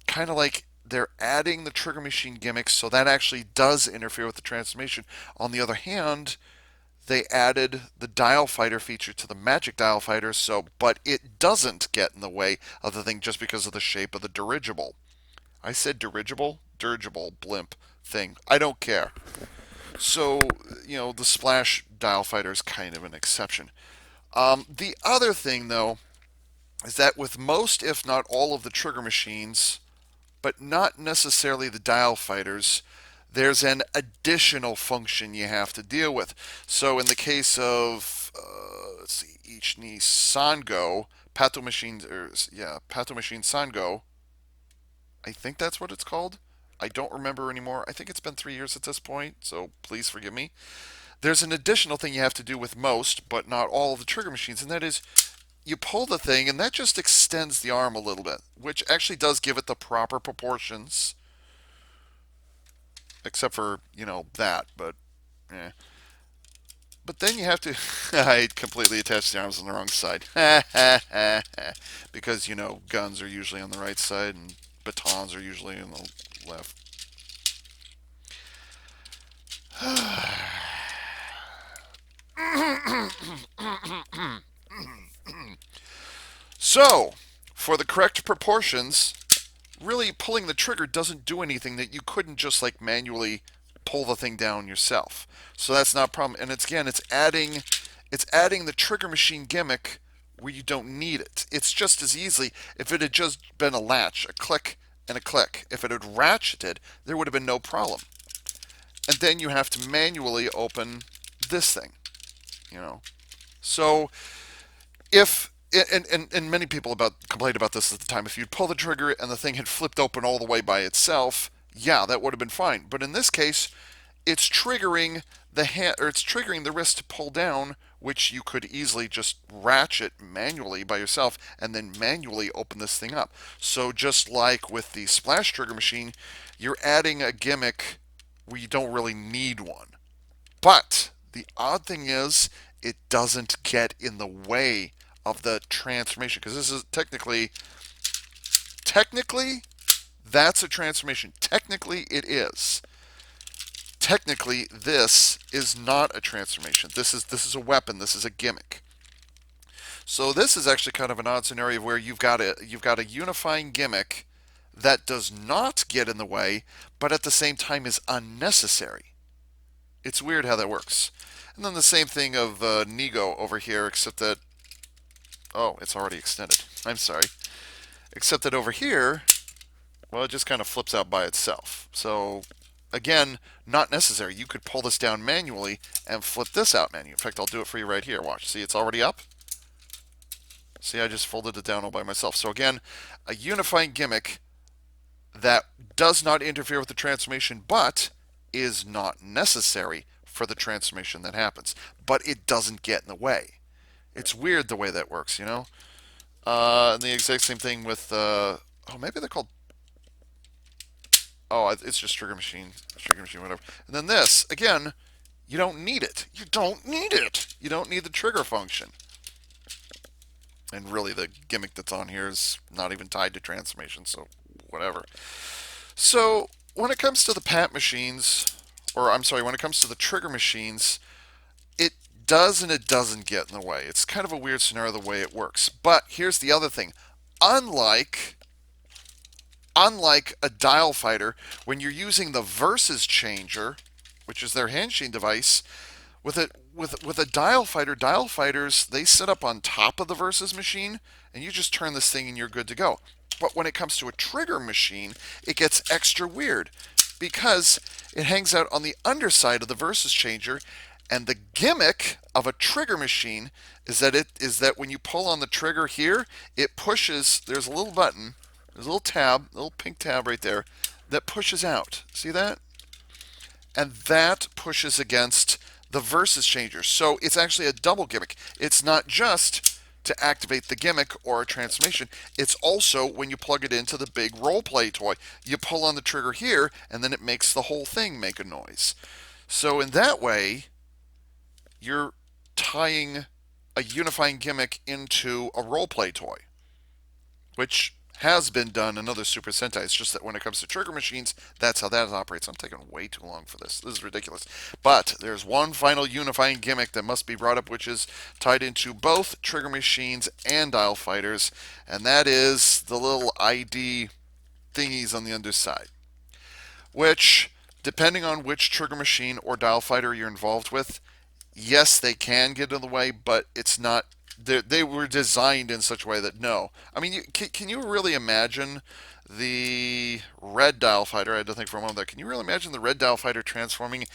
A: kind of like they're adding the trigger machine gimmicks, so that actually does interfere with the transformation. On the other hand, they added the dial fighter feature to the magic dial fighter, so but it doesn't get in the way of the thing just because of the shape of the dirigible. I said dirigible blimp thing. I don't care. So, you know, the Splash Dial Fighter is kind of an exception. The other thing, though, is that with most, if not all, of the trigger machines, but not necessarily the dial fighters, there's an additional function you have to deal with. So, in the case of, let's see, Ichni Sango, Pato Machine, Pato Machine Sango, I think that's what it's called. I don't remember anymore. I think it's been 3 years at this point, so please forgive me. There's an additional thing you have to do with most, but not all of the trigger machines, and that is you pull the thing, and that just extends the arm a little bit, which actually does give it the proper proportions, except for, you know, that, but eh. But then you have to. I completely attached the arms on the wrong side. Because, guns are usually on the right side and batons are usually on the left. So, for the correct proportions, really pulling the trigger doesn't do anything that you couldn't just like manually pull the thing down yourself. So that's not a problem. And it's adding the trigger machine gimmick where you don't need it. It's just as easily if it had just been a latch, a click and a click. If it had ratcheted, there would have been no problem. And then you have to manually open this thing, you know. So if and many people complained about this at the time. If you'd pull the trigger and the thing had flipped open all the way by itself, yeah, that would have been fine. But in this case, it's triggering the hand, or it's triggering the wrist to pull down, which you could easily just ratchet manually by yourself and then manually open this thing up. So just like with the splash trigger machine, you're adding a gimmick where you don't really need one. But the odd thing is, it doesn't get in the way of the transformation, because this is technically that's a transformation. Technically it is. Technically this is not a transformation. This is a weapon. This is a gimmick. So this is actually kind of an odd scenario where you've got a unifying gimmick that does not get in the way, but at the same time is unnecessary. It's weird how that works. And then the same thing of Nego over here, except that, oh, it's already extended. I'm sorry. Except that over here, well, it just kind of flips out by itself. So, again, not necessary. You could pull this down manually and flip this out manually. In fact, I'll do it for you right here. Watch. See, it's already up. See, I just folded it down all by myself. So again, a unifying gimmick that does not interfere with the transformation, but is not necessary for the transformation that happens. But it doesn't get in the way. It's weird the way that works, you know? And the exact same thing with, oh, maybe they're called, oh, it's just trigger machine, whatever. And then this, again, you don't need it. You don't need it. You don't need the trigger function. And really, the gimmick that's on here is not even tied to transformation, so whatever. So, when it comes to the PAT machines, or I'm sorry, when it comes to the trigger machines, it does and it doesn't get in the way. It's kind of a weird scenario the way it works. But here's the other thing. Unlike a dial fighter, when you're using the versus changer, which is their hand machine device, with a dial fighters, they sit up on top of the versus machine, and you just turn this thing and you're good to go. But when it comes to a trigger machine, it gets extra weird because it hangs out on the underside of the versus changer, and the gimmick of a trigger machine is that when you pull on the trigger here, it pushes. There's a little button, there's a little tab, a little pink tab right there that pushes out. See that? And that pushes against the versus changer. So it's actually a double gimmick. It's not just to activate the gimmick or a transformation. It's also when you plug it into the big role play toy. You pull on the trigger here, and then it makes the whole thing make a noise. So in that way, you're tying a unifying gimmick into a role play toy, which has been done in other Super Sentai. It's just that when it comes to trigger machines, that's how that operates. I'm taking way too long for this. This is ridiculous. But there's one final unifying gimmick that must be brought up, which is tied into both trigger machines and dial fighters, and that is the little ID thingies on the underside, which, depending on which trigger machine or dial fighter you're involved with, yes, they can get in the way, but it's not. They were designed in such a way that no. I mean, can you really imagine the red dial fighter? I had to think for a moment there. Can you really imagine the red dial fighter transforming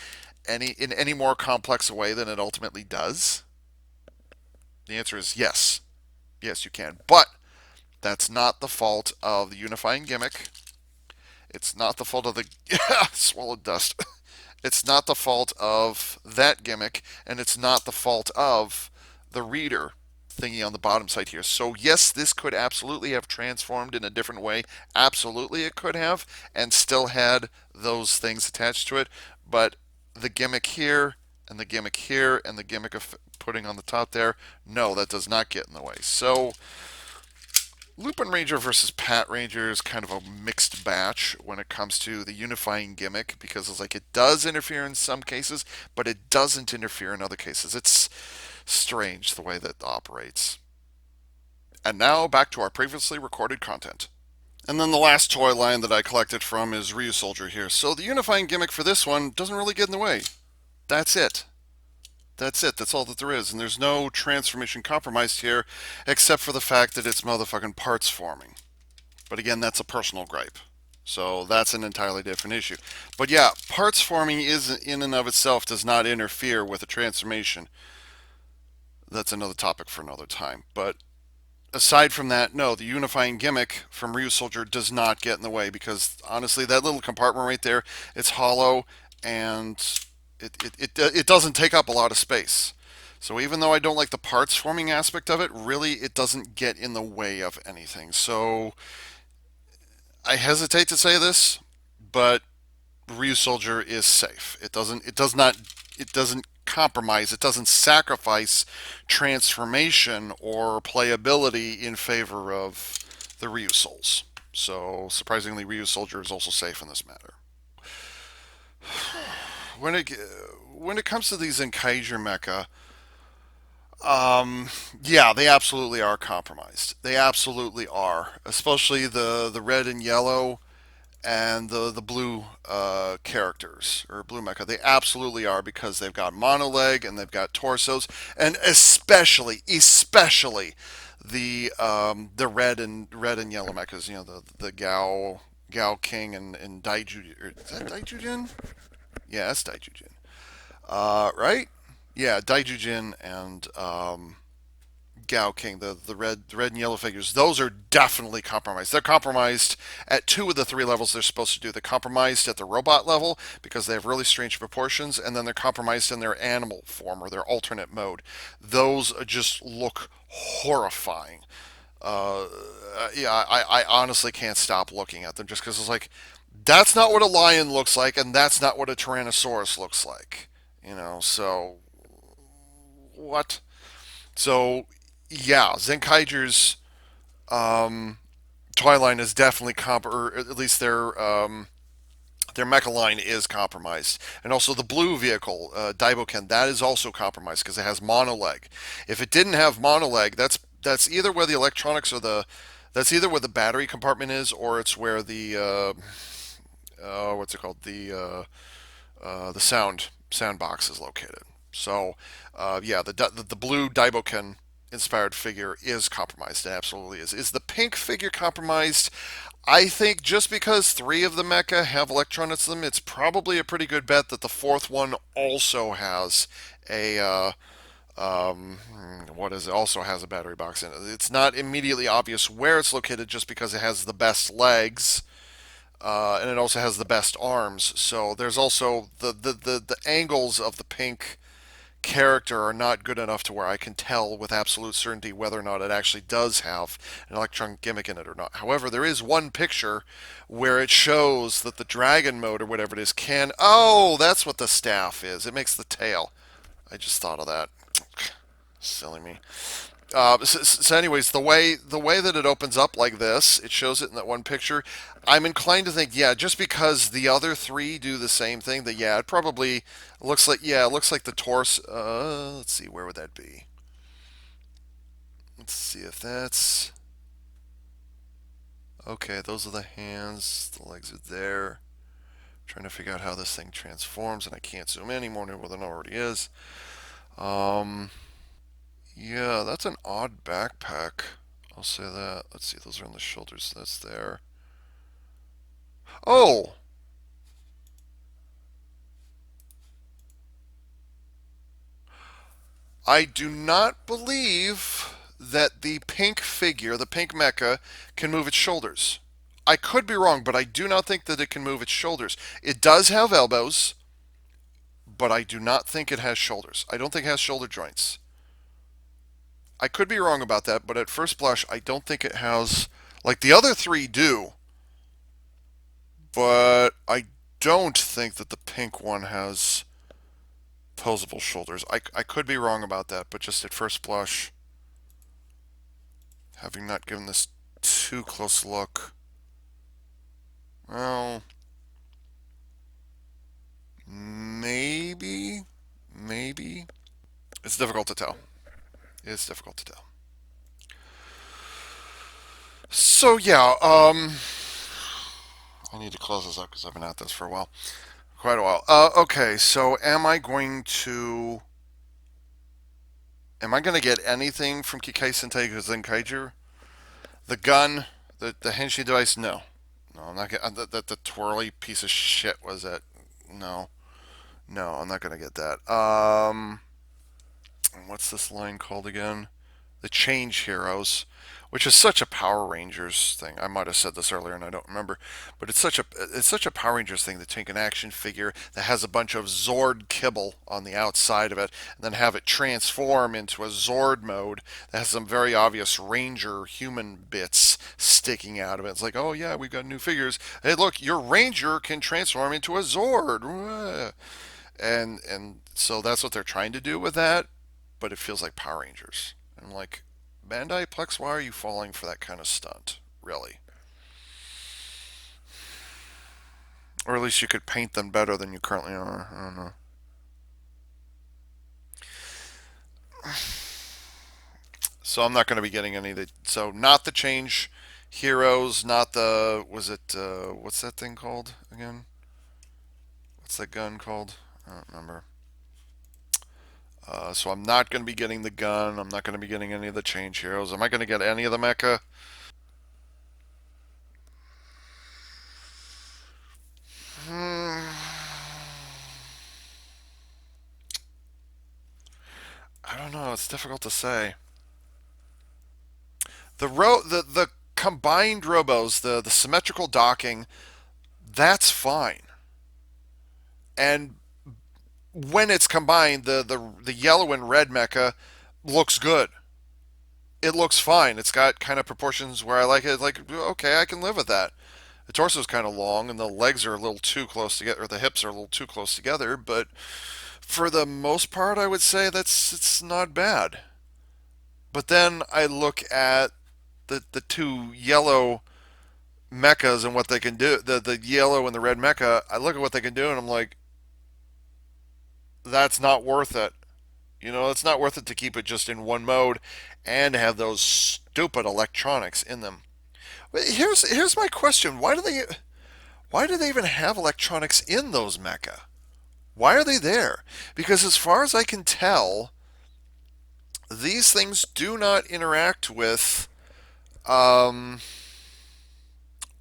A: in any more complex a way than it ultimately does? The answer is yes. Yes, you can. But that's not the fault of the unifying gimmick. It's not the fault of the swallowed dust. It's not the fault of that gimmick, and it's not the fault of the reader thingy on the bottom side here. So yes, this could absolutely have transformed in a different way. Absolutely it could have, and still had those things attached to it. But the gimmick here and the gimmick here and the gimmick of putting on the top there, no, that does not get in the way. So Lupin Ranger versus Pat Ranger is kind of a mixed batch when it comes to the unifying gimmick, because it's like it does interfere in some cases, but it doesn't interfere in other cases. It's strange the way that it operates. And now back to our previously recorded content. And then the last toy line that I collected from is Ryu Soldier here. So the unifying gimmick for this one doesn't really get in the way. That's it. That's it. That's all that there is. And there's no transformation compromised here, except for the fact that it's motherfucking parts forming. But again, that's a personal gripe. So that's an entirely different issue. But yeah, parts forming is in and of itself does not interfere with a transformation. That's another topic for another time. But aside from that, no, the unifying gimmick from Ryu Soldier does not get in the way, because honestly, that little compartment right there, it's hollow, and it doesn't take up a lot of space. So even though I don't like the parts forming aspect of it, really it doesn't get in the way of anything. So I hesitate to say this, but Ryu Soldier is safe. It doesn't compromise, it doesn't sacrifice transformation or playability in favor of the Ryu Souls. So surprisingly, Ryu Soldier is also safe in this matter. When it comes to these Zenkaiger mecha, yeah, they absolutely are compromised. They absolutely are, especially the red and yellow and the blue characters or blue mecha. They absolutely are, because they've got monoleg and they've got torsos, and especially the red and yellow mechas. You know, the Gao King and Daiju. Is that Daijujin? Yeah, that's Daijujin. Right? Yeah, Daijujin and Gao King, the red and yellow figures, those are definitely compromised. They're compromised at 2 of the 3 levels they're supposed to do. They're compromised at the robot level because they have really strange proportions, and then they're compromised in their animal form or their alternate mode. Those just look horrifying. Yeah, I honestly can't stop looking at them, just because it's like, that's not what a lion looks like, and that's not what a Tyrannosaurus looks like. You know, so what? So yeah, Zenkaiger's toy line is definitely or at least their mecha line is compromised, and also the blue vehicle, Daibo Ken, that is also compromised because it has monoleg. If it didn't have monoleg, that's either where the electronics or that's either where the battery compartment is, or it's where the what's it called, the sound box is located. So yeah, the blue Daibo Ken inspired figure is compromised. It absolutely is. Is the pink figure compromised? I think just because 3 of the mecha have electronics in them, it's probably a pretty good bet that the 4th one also has a what is it? Also has a battery box in it. It's not immediately obvious where it's located, just because it has the best legs. And it also has the best arms. So there's also the angles of the pink character are not good enough to where I can tell with absolute certainty whether or not it actually does have an electronic gimmick in it or not. However, there is one picture where it shows that the dragon mode or whatever it is can... Oh, that's what the staff is. It makes the tail. I just thought of that. Silly me. So anyways, the way that it opens up like this, it shows it in that one picture. I'm inclined to think, yeah, just because the other 3 do the same thing, that yeah, it probably looks like, yeah, it looks like the torso. Let's see, where would that be? Let's see if that's okay. Those are the hands. The legs are there. I'm trying to figure out how this thing transforms, and I can't zoom in anymore than it already is. Yeah, that's an odd backpack. I'll say that. Let's see, those are on the shoulders. That's there. Oh! I do not believe that the pink figure, the pink mecha, can move its shoulders. I could be wrong, but I do not think that it can move its shoulders. It does have elbows, but I do not think it has shoulders. I don't think it has shoulder joints. I could be wrong about that, but at first blush, I don't think it has... Like, the other 3 do, but I don't think that the pink one has Opposable shoulders. I could be wrong about that, but just at first blush, having not given this too close a look, well, maybe, maybe. It's difficult to tell. It's difficult to tell. So yeah, I need to close this up because I've been at this for a while, quite a while. Okay, so am I going to get anything from Kikai Sentai Zenkaiger? The gun, the Henshi device? No. No, I'm not getting the twirly piece of shit was it. No. No, I'm not going to get that. What's this line called again? The Change Heroes, which is such a Power Rangers thing. I might have said this earlier and I don't remember, but it's such a Power Rangers thing to take an action figure that has a bunch of Zord kibble on the outside of it, and then have it transform into a Zord mode that has some very obvious Ranger human bits sticking out of it. It's like, oh yeah, we've got new figures. Hey, look, your Ranger can transform into a Zord, and so that's what they're trying to do with that, but it feels like Power Rangers. I'm like, Bandai Plex, why are you falling for that kind of stunt? Really? Or at least you could paint them better than you currently are. I don't know. So I'm not going to be getting any of the. So not the Change Heroes, not the. Was it. What's that thing called again? What's that gun called? I don't remember. So I'm not going to be getting the gun. I'm not going to be getting any of the Change Heroes. Am I going to get any of the mecha? Hmm. I don't know. It's difficult to say. The combined robos, the symmetrical docking, that's fine. And when it's combined, the yellow and red mecha looks good. It looks fine. It's got kind of proportions where I like it. Like, okay, I can live with that. The torso is kind of long, and the legs are a little too close together, or the hips are a little too close together. But for the most part, I would say it's not bad. But then I look at the two yellow mechas and what they can do, the yellow and the red mecha. I look at what they can do, and I'm like, that's not worth it. It's not worth it to keep it just in one mode and have those stupid electronics in them. But here's my question: why do they even have electronics in those mecha? Why are they there? Because as far as I can tell, these things do not interact with what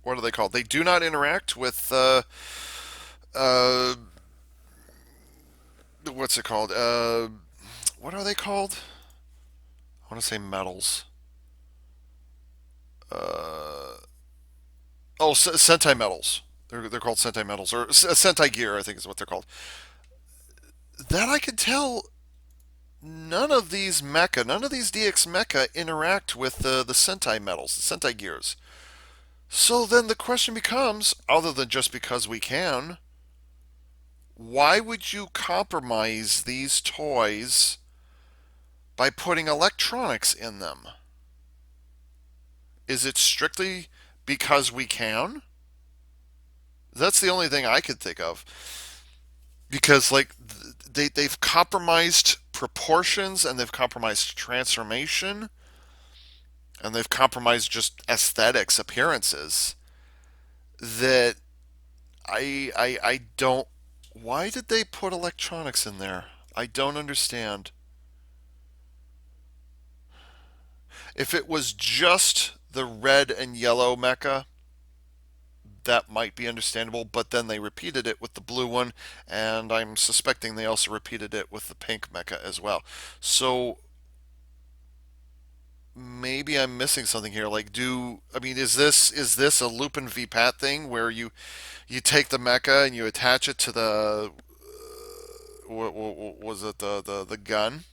A: are they called? They do not interact with uh, what's it called? What are they called? I want to say metals. Uh, oh, Sentai metals. They're called Sentai metals or Sentai gear, I think is what they're called. That I can tell. None of these DX mecha interact with the Sentai metals, the Sentai gears. So then the question becomes, other than just because we can, why would you compromise these toys by putting electronics in them? Is it strictly because we can? That's the only thing I could think of. Because like they've compromised proportions and they've compromised transformation and they've compromised just aesthetics, appearances that I don't. Why did they put electronics in there? I don't understand. If it was just the red and yellow mecha, that might be understandable, but then they repeated it with the blue one, and I'm suspecting they also repeated it with the pink mecha as well. So maybe I'm missing something here. Like, is this a Lupin V Pat thing where you take the mecha and you attach it to the what was it the gun?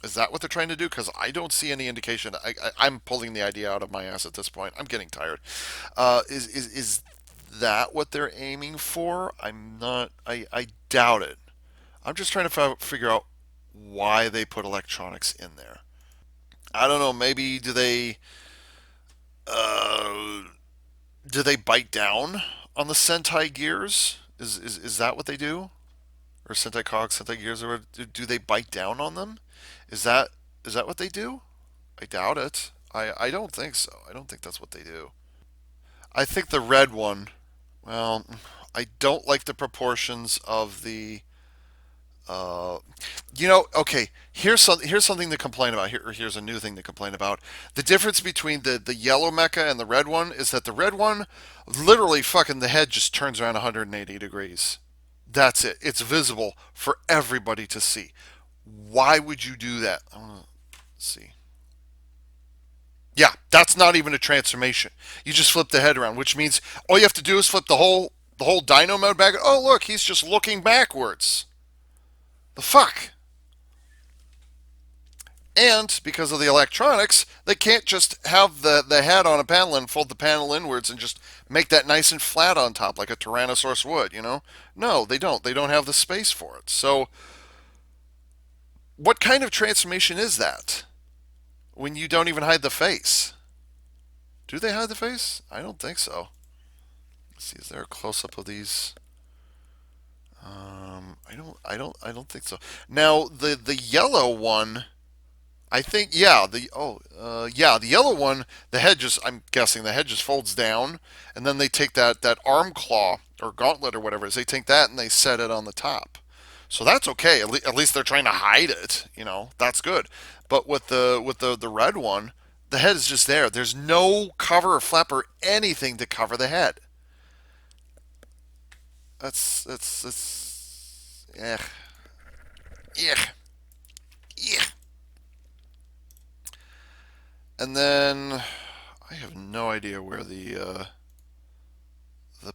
A: Is that what they're trying to do? Because I don't see any indication. I'm pulling the idea out of my ass at this point. I'm getting tired. Is that what they're aiming for? I'm not. I doubt it. I'm just trying to figure out why they put electronics in there. I don't know. Maybe uh, do they bite down on the Sentai Gears? Is that what they do? Or Sentai Cogs, Sentai Gears, or do they bite down on them? Is that is that what they do? I doubt it. I don't think so. I don't think that's what they do. I think the red one. Well, I don't like the proportions of the. Uh, okay. Here's something to complain about. Here's a new thing to complain about. The difference between the yellow mecha and the red one is that the red one, literally, fucking the head just turns around 180 degrees. That's it. It's visible for everybody to see. Why would you do that? I want to see. Yeah, that's not even a transformation. You just flip the head around, which means all you have to do is flip the whole dino mode back. Oh, look, he's just looking backwards. The fuck? And because of the electronics, they can't just have the head on a panel and fold the panel inwards and just make that nice and flat on top like a Tyrannosaurus would. No, they don't. They don't have the space for it. So, what kind of transformation is that when you don't even hide the face? Do they hide the face? I don't think so. Let's see, is there a close up of these? I don't think so. Now the yellow one, I think the yellow one, the head just I'm guessing the head just folds down, and then they take that arm claw or gauntlet or whatever it is, they take that and they set it on the top. So that's okay. At least they're trying to hide it. That's good. But with the red one, the head is just there. There's no cover or flap or anything to cover the head. That's yeah, yeah, yeah. And then I have no idea where the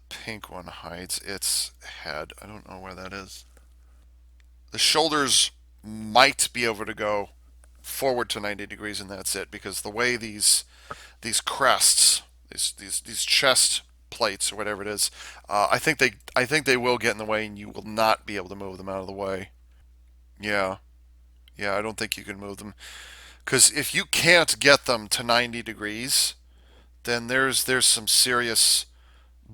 A: pink one hides its head. I don't know where that is. The shoulders might be able to go forward to 90 degrees, and that's it. Because the way these crests, these chest plates or whatever it is, I think they will get in the way, and you will not be able to move them out of the way. Yeah, yeah, I don't think you can move them because if you can't get them to 90 degrees, then there's some serious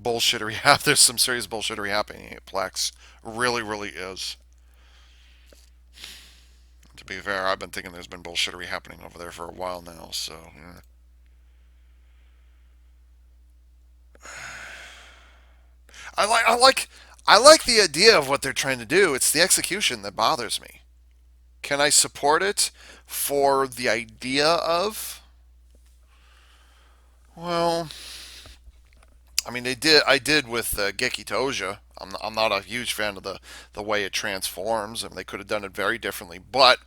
A: bullshittery. There's some serious bullshittery happening at Plex. Really, really is. To be fair, I've been thinking there's been bullshittery happening over there for a while now. So yeah. I like the idea of what they're trying to do. It's the execution that bothers me. Can I support it for the idea of? Well, I mean, I did with Geki Toja. I'm not a huge fan of the way it transforms, and they could have done it very differently. But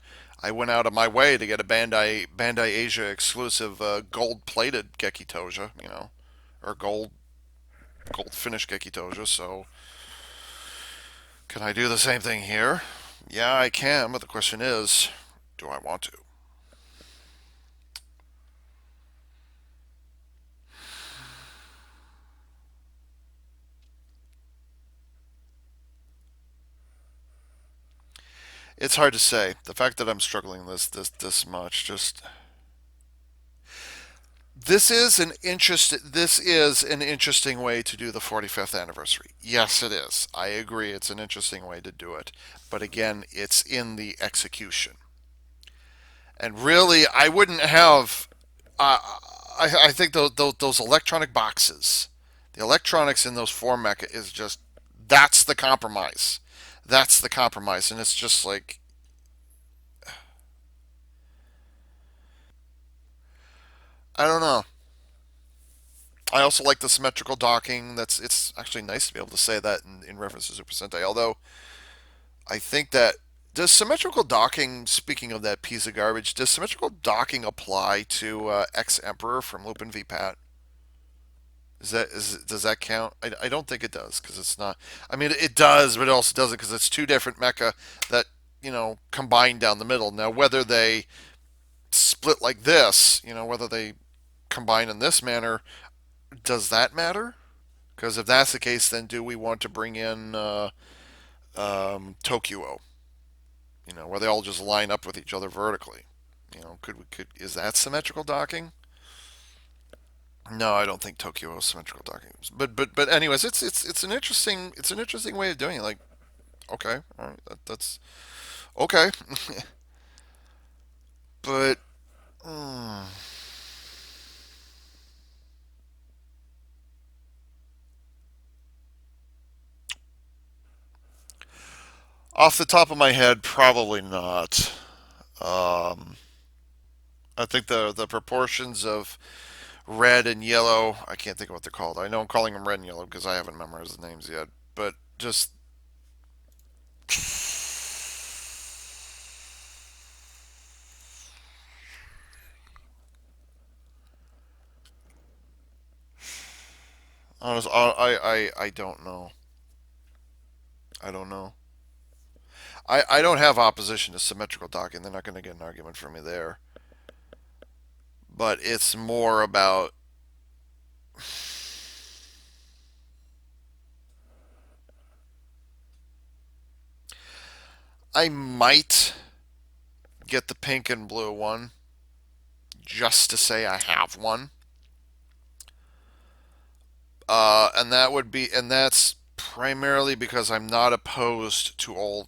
A: I went out of my way to get a Bandai Asia exclusive gold plated Geki Toja, or gold finished Geki Toja. So can I do the same thing here? Yeah, I can, but the question is, do I want to? It's hard to say. The fact that I'm struggling this much just this is an interesting way to do the 45th anniversary. Yes, it is. I agree. It's an interesting way to do it, but again, it's in the execution. And really, I wouldn't have. Uh, I think those electronic boxes, the electronics in those four mecha is just that's the compromise. That's the compromise, and it's just like I don't know. I also like the symmetrical docking. It's actually nice to be able to say that in reference to Super Sentai. Although I think that does symmetrical docking. Speaking of that piece of garbage, does symmetrical docking apply to Ex Emperor from Lupin v Pat? Does that count? I don't think it does because it's not. I mean, it does, but it also doesn't because it's two different mecha that combine down the middle. Now, whether they split like this, whether they combine in this manner, does that matter? Because if that's the case, then do we want to bring in Tokyo? where they all just line up with each other vertically. Could is that symmetrical docking? No, I don't think Tokyo is symmetrical docking. But anyways, it's an interesting way of doing it. Like, okay, all right, that's okay, but mm, off the top of my head, probably not. Um, I think the proportions of red and yellow. I can't think of what they're called. I know I'm calling them red and yellow because I haven't memorized the names yet. But just honest, I don't know. I don't know. I don't have opposition to symmetrical docking. They're not going to get an argument from me there. But it's more about I might get the pink and blue one just to say I have one. And that's primarily because I'm not opposed to all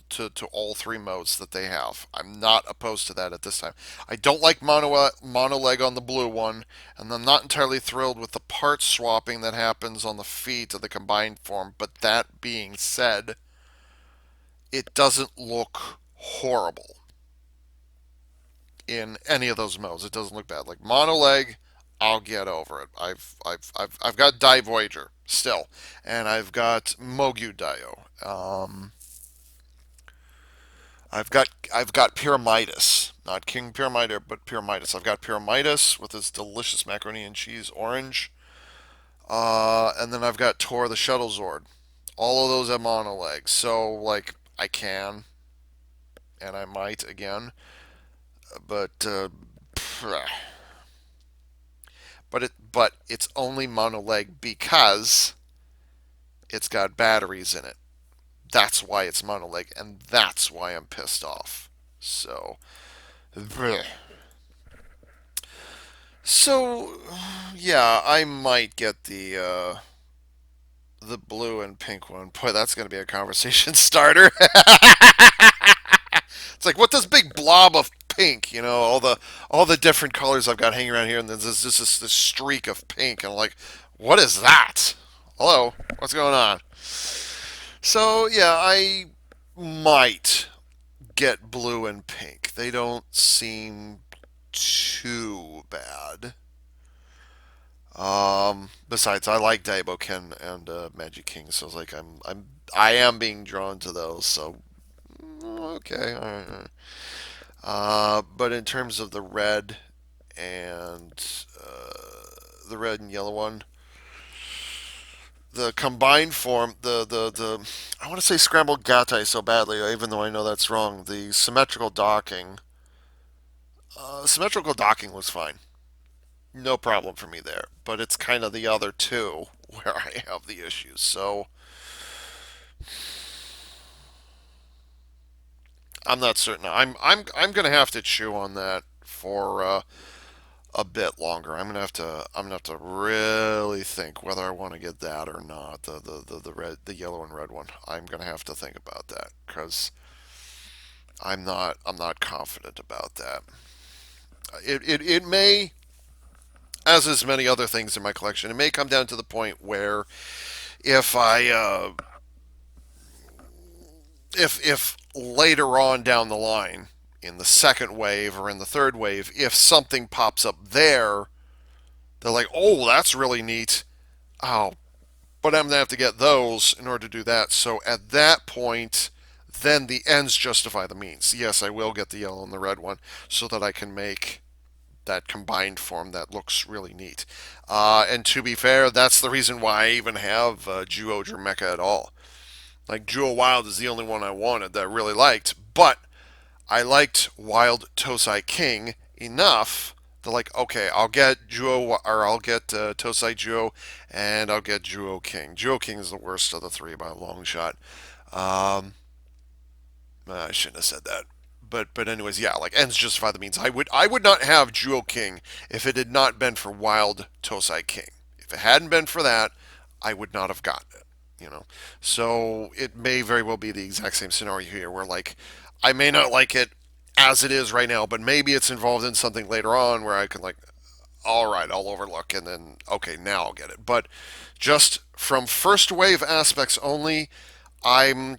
A: three modes that they have. I'm not opposed to that at this time. I don't like mono leg on the blue one, and I'm not entirely thrilled with the part swapping that happens on the feet of the combined form. But that being said, it doesn't look horrible in any of those modes. It doesn't look bad. Like mono leg, I'll get over it. I've got Dai Voyager still, and I've got Mogu Dio. I've got Pyramidas, not King Pyramida, but Pyramidas. I've got Pyramidas with his delicious macaroni and cheese orange, and then I've got Tor the Shuttle Zord. All of those have mono legs, so like I can and I might again, but it's only mono leg because it's got batteries in it. That's why it's mono leg, and that's why I'm pissed off. So, so yeah, I might get the blue and pink one. Boy, that's going to be a conversation starter. It's like, what this big blob of pink? All the different colors I've got hanging around here, and then there's just this streak of pink, and I'm like, what is that? Hello, what's going on? So yeah, I might get blue and pink. They don't seem too bad. Besides, I like Daibo Ken and Magic King, so it's like I am being drawn to those. So okay, all right. All right. But in terms of and the red and yellow one, the combined form, the I want to say scrambled gatai so badly, even though I know that's wrong. The symmetrical docking was fine, no problem for me there. But it's kind of the other two where I have the issues. So I'm not certain. I'm gonna have to chew on that for a bit longer. I'm gonna have to really think whether I want to get that or not. The yellow and red one. I'm gonna have to think about that because I'm not confident about that. It may, as is many other things in my collection, it may come down to the point where if I if later on down the line in the second wave or in the third wave, if something pops up there, they're like, oh, that's really neat. Oh, but I'm gonna have to get those in order to do that. So at that point, then the ends justify the means. Yes, I will get the yellow and the red one so that I can make that combined form that looks really neat. And to be fair, that's the reason why I even have Duo Mecha at all. Like Jewel Wild is the only one I wanted that I really liked, but I liked Wild Tosai King enough to like, okay, I'll get Juo or I'll get Tosai Juo, and I'll get Juo King. Juo King is the worst of the three by a long shot. Um, I shouldn't have said that, but anyways, yeah, like ends justify the means. I would not have Jewel King if it had not been for Wild Tosai King. If it hadn't been for that, I would not have gotten it. So it may very well be the exact same scenario here, where like I may not like it as it is right now, but maybe it's involved in something later on where I can like, all right, I'll overlook, and then okay, now I'll get it. But just from first wave aspects only, I'm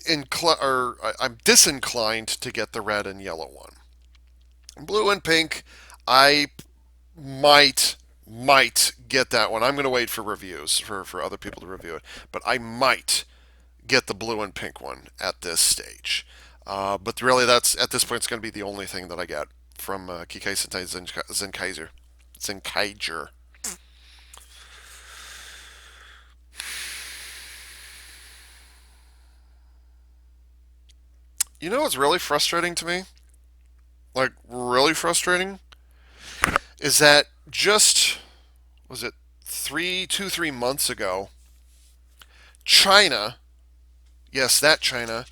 A: I'm disinclined to get the red and yellow one. Blue and pink, I might get that one. I'm going to wait for reviews for other people to review it, but I might get the blue and pink one at this stage. But really, that's at this point, it's going to be the only thing that I get from Kikai Sentai Zenkaiger. Zenkaiger. You know what's really frustrating to me? Like, really frustrating? Is that just, was it 3 months ago, China, yes, that China,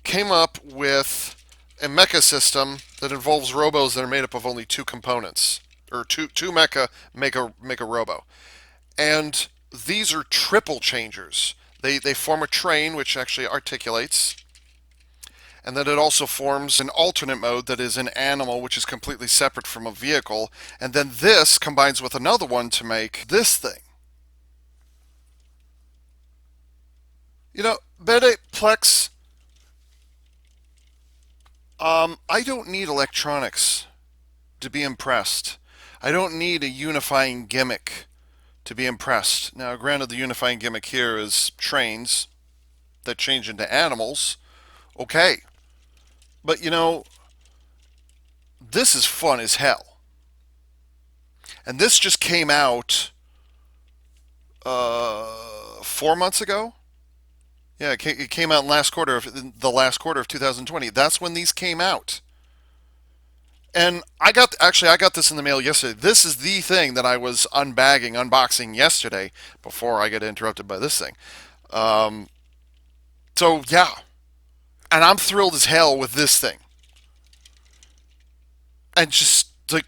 A: came up with a mecha system that involves robos that are made up of only two components, or two mecha make a robo, and these are triple changers. They form a train which actually articulates, and then it also forms an alternate mode that is an animal which is completely separate from a vehicle, and then this combines with another one to make this thing. Bede Plex, I don't need electronics to be impressed. I don't need a unifying gimmick to be impressed. Now, granted, the unifying gimmick here is trains that change into animals. Okay. But this is fun as hell. And this just came out 4 months ago. Yeah, it came out in the last quarter of 2020. That's when these came out. And I got this in the mail yesterday. This is the thing that I was unboxing yesterday before I get interrupted by this thing. So yeah, and I'm thrilled as hell with this thing. And just like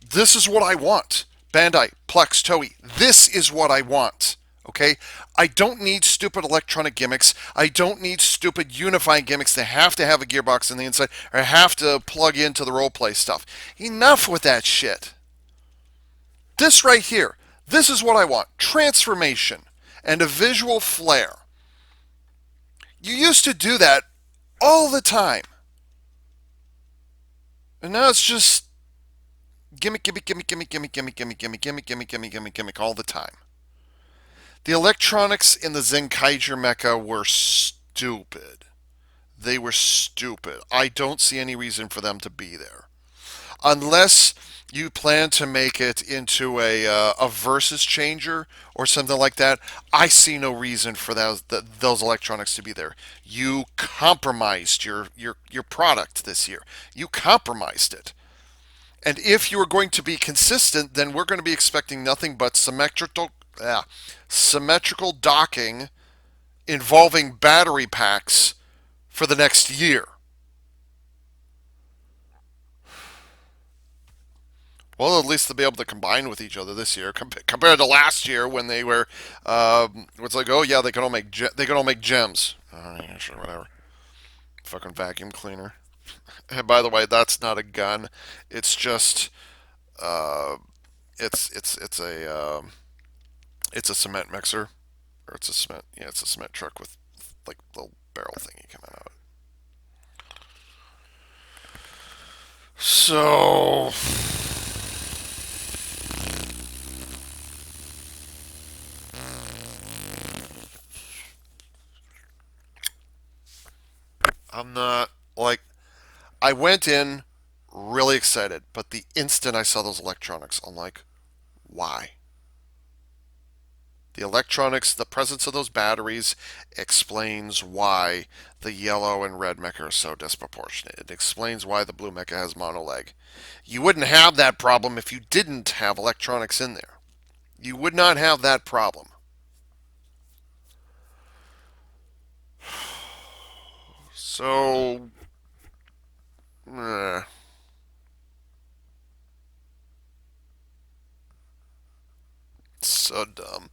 A: this is what I want. Bandai, Plex, Toei. This is what I want. Okay? I don't need stupid electronic gimmicks. I don't need stupid unifying gimmicks that have to have a gearbox on the inside or have to plug into the roleplay stuff. Enough with that shit. This right here, this is what I want. Transformation and a visual flair. You used to do that all the time. And now it's just gimmick all the time. The electronics in the Zenkaiger mecha were stupid. They were stupid. I don't see any reason for them to be there. Unless you plan to make it into a versus changer or something like that, I see no reason for those electronics to be there. You compromised your product this year. You compromised it. And if you are going to be consistent, then we're going to be expecting nothing but symmetrical docking involving battery packs for the next year. Well, at least they'll be able to combine with each other this year compared to last year when they were. It's like, oh yeah, they can all make gems. Yeah, sure, whatever. Fucking vacuum cleaner. And by the way, that's not a gun. It's just, it's a cement mixer, or it's a cement. Yeah, it's a cement truck with like little barrel thingy coming out. So. I'm not like I went in really excited, but the instant I saw those electronics, I'm like, why? The electronics, the presence of those batteries explains why the yellow and red mecha are so disproportionate. It explains why the blue mecha has mono leg. You wouldn't have that problem if you didn't have electronics in there. You would not have that problem. So Eh, so dumb.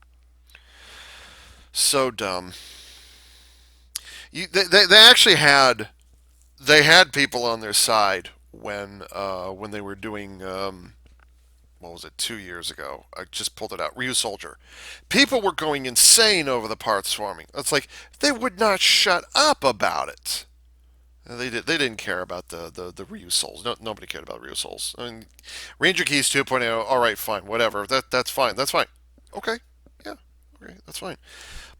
A: So dumb. They actually had people on their side when they were doing what was it, 2 years ago? I just pulled it out. Ryu Soldier. People were going insane over the parts swarming. It's like they would not shut up about it. They didn't care about the Ryu Souls. No, nobody cared about Ryu Souls. I mean, Ranger Keys 2.0. All right, fine, whatever. That's fine. That's fine. Okay, yeah, okay, that's fine.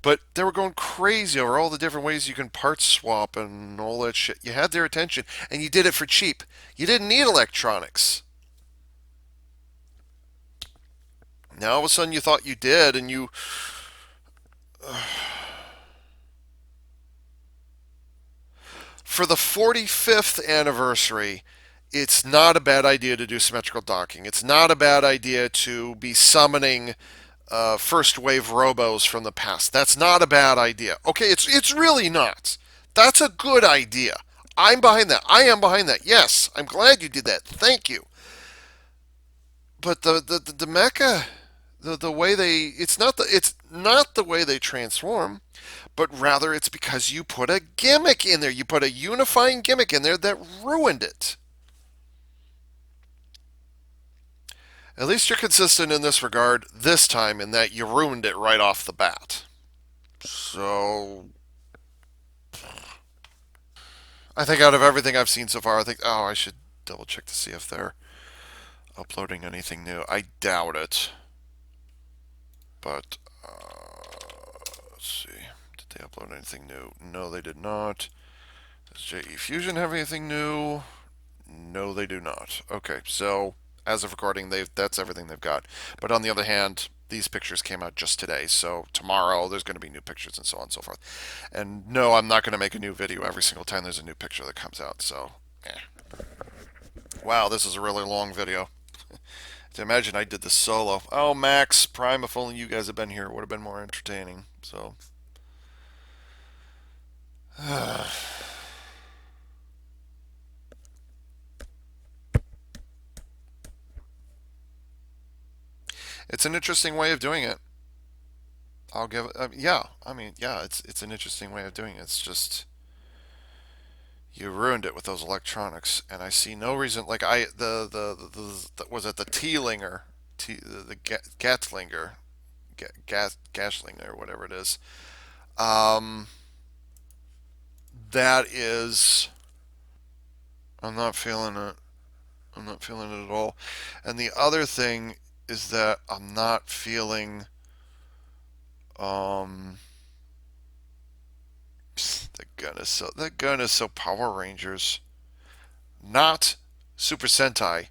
A: But they were going crazy over all the different ways you can part swap and all that shit. You had their attention, and you did it for cheap. You didn't need electronics. Now all of a sudden you thought you did, and you. For the 45th anniversary, it's not a bad idea to do symmetrical docking. It's not a bad idea to be summoning first wave robos from the past. That's not a bad idea. Okay, it's really not. That's a good idea. I'm behind that. I am behind that. Yes, I'm glad you did that. Thank you. But the mecha, the way they it's not the way they transform, but rather it's because you put a gimmick in there. You put a unifying gimmick in there that ruined it. At least you're consistent in this regard this time, in that you ruined it right off the bat. So I think out of everything I've seen so far, I think, oh, I should double check to see if they're uploading anything new. I doubt it. But let's see. Did they upload anything new? No, they did not. Does JE Fusion have anything new? No, they do not. Okay, so as of recording, that's everything they've got. But on the other hand, these pictures came out just today, so tomorrow there's going to be new pictures and so on and so forth. And no, I'm not going to make a new video every single time there's a new picture that comes out, so wow, this is a really long video. To imagine I did this solo. Oh, Max, Prime, if only you guys had been here, it would have been more entertaining. So it's an interesting way of doing it. I'll give it. Yeah, I mean, yeah, it's an interesting way of doing it. It's just you ruined it with those electronics, and I see no reason. Like the was it the T-linger, the Gatlinger, Gaslinger, whatever it is. Um, that is, I'm not feeling it. I'm not feeling it at all. And the other thing is that I'm not feeling um the gun is so Power Rangers, not Super Sentai,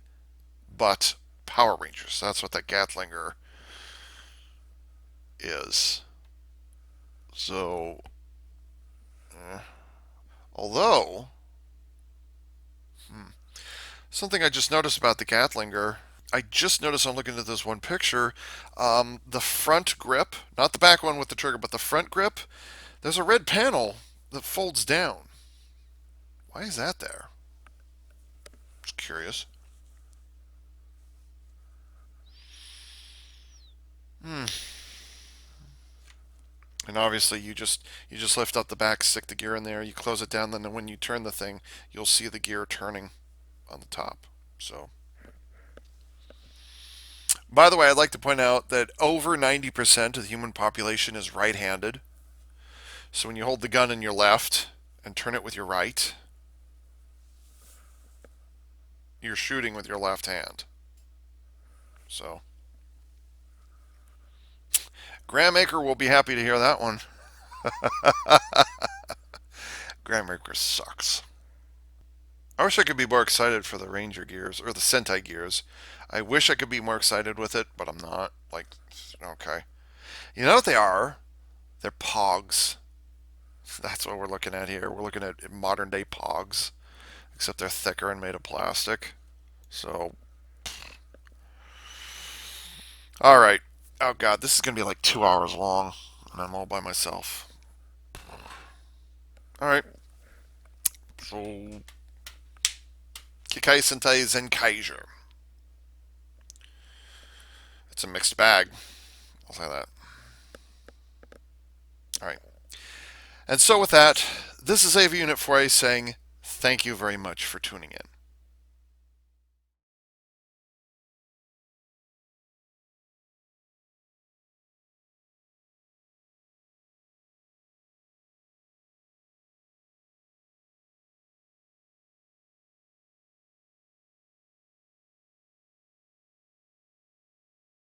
A: but Power Rangers. That's what that Gatlinger is. So, eh. Although something I just noticed about the Gatlinger, I just noticed I'm looking at this one picture. The front grip, not the back one with the trigger, but the front grip, there's a red panel that folds down. Why is that there? Just curious. Hmm. And obviously you just lift up the back, stick the gear in there, you close it down, then when you turn the thing, you'll see the gear turning on the top. So, by the way, I'd like to point out that over 90% of the human population is right-handed. So when you hold the gun in your left and turn it with your right, you're shooting with your left hand. So, Grandmaker will be happy to hear that one. Grandmaker sucks. I wish I could be more excited for the Ranger Gears or the Sentai Gears. I wish I could be more excited with it, but I'm not. Like, okay. You know what they are? They're Pogs. That's what we're looking at here. We're looking at modern day Pogs, except they're thicker and made of plastic. So, all right. Oh God, this is gonna be like 2 hours long, and I'm all by myself. All right. So Kikai Sentai Zenkaiger. It's a mixed bag. I'll say that. All right. And so with that, this is AV Unit 4A saying thank you very much for tuning in.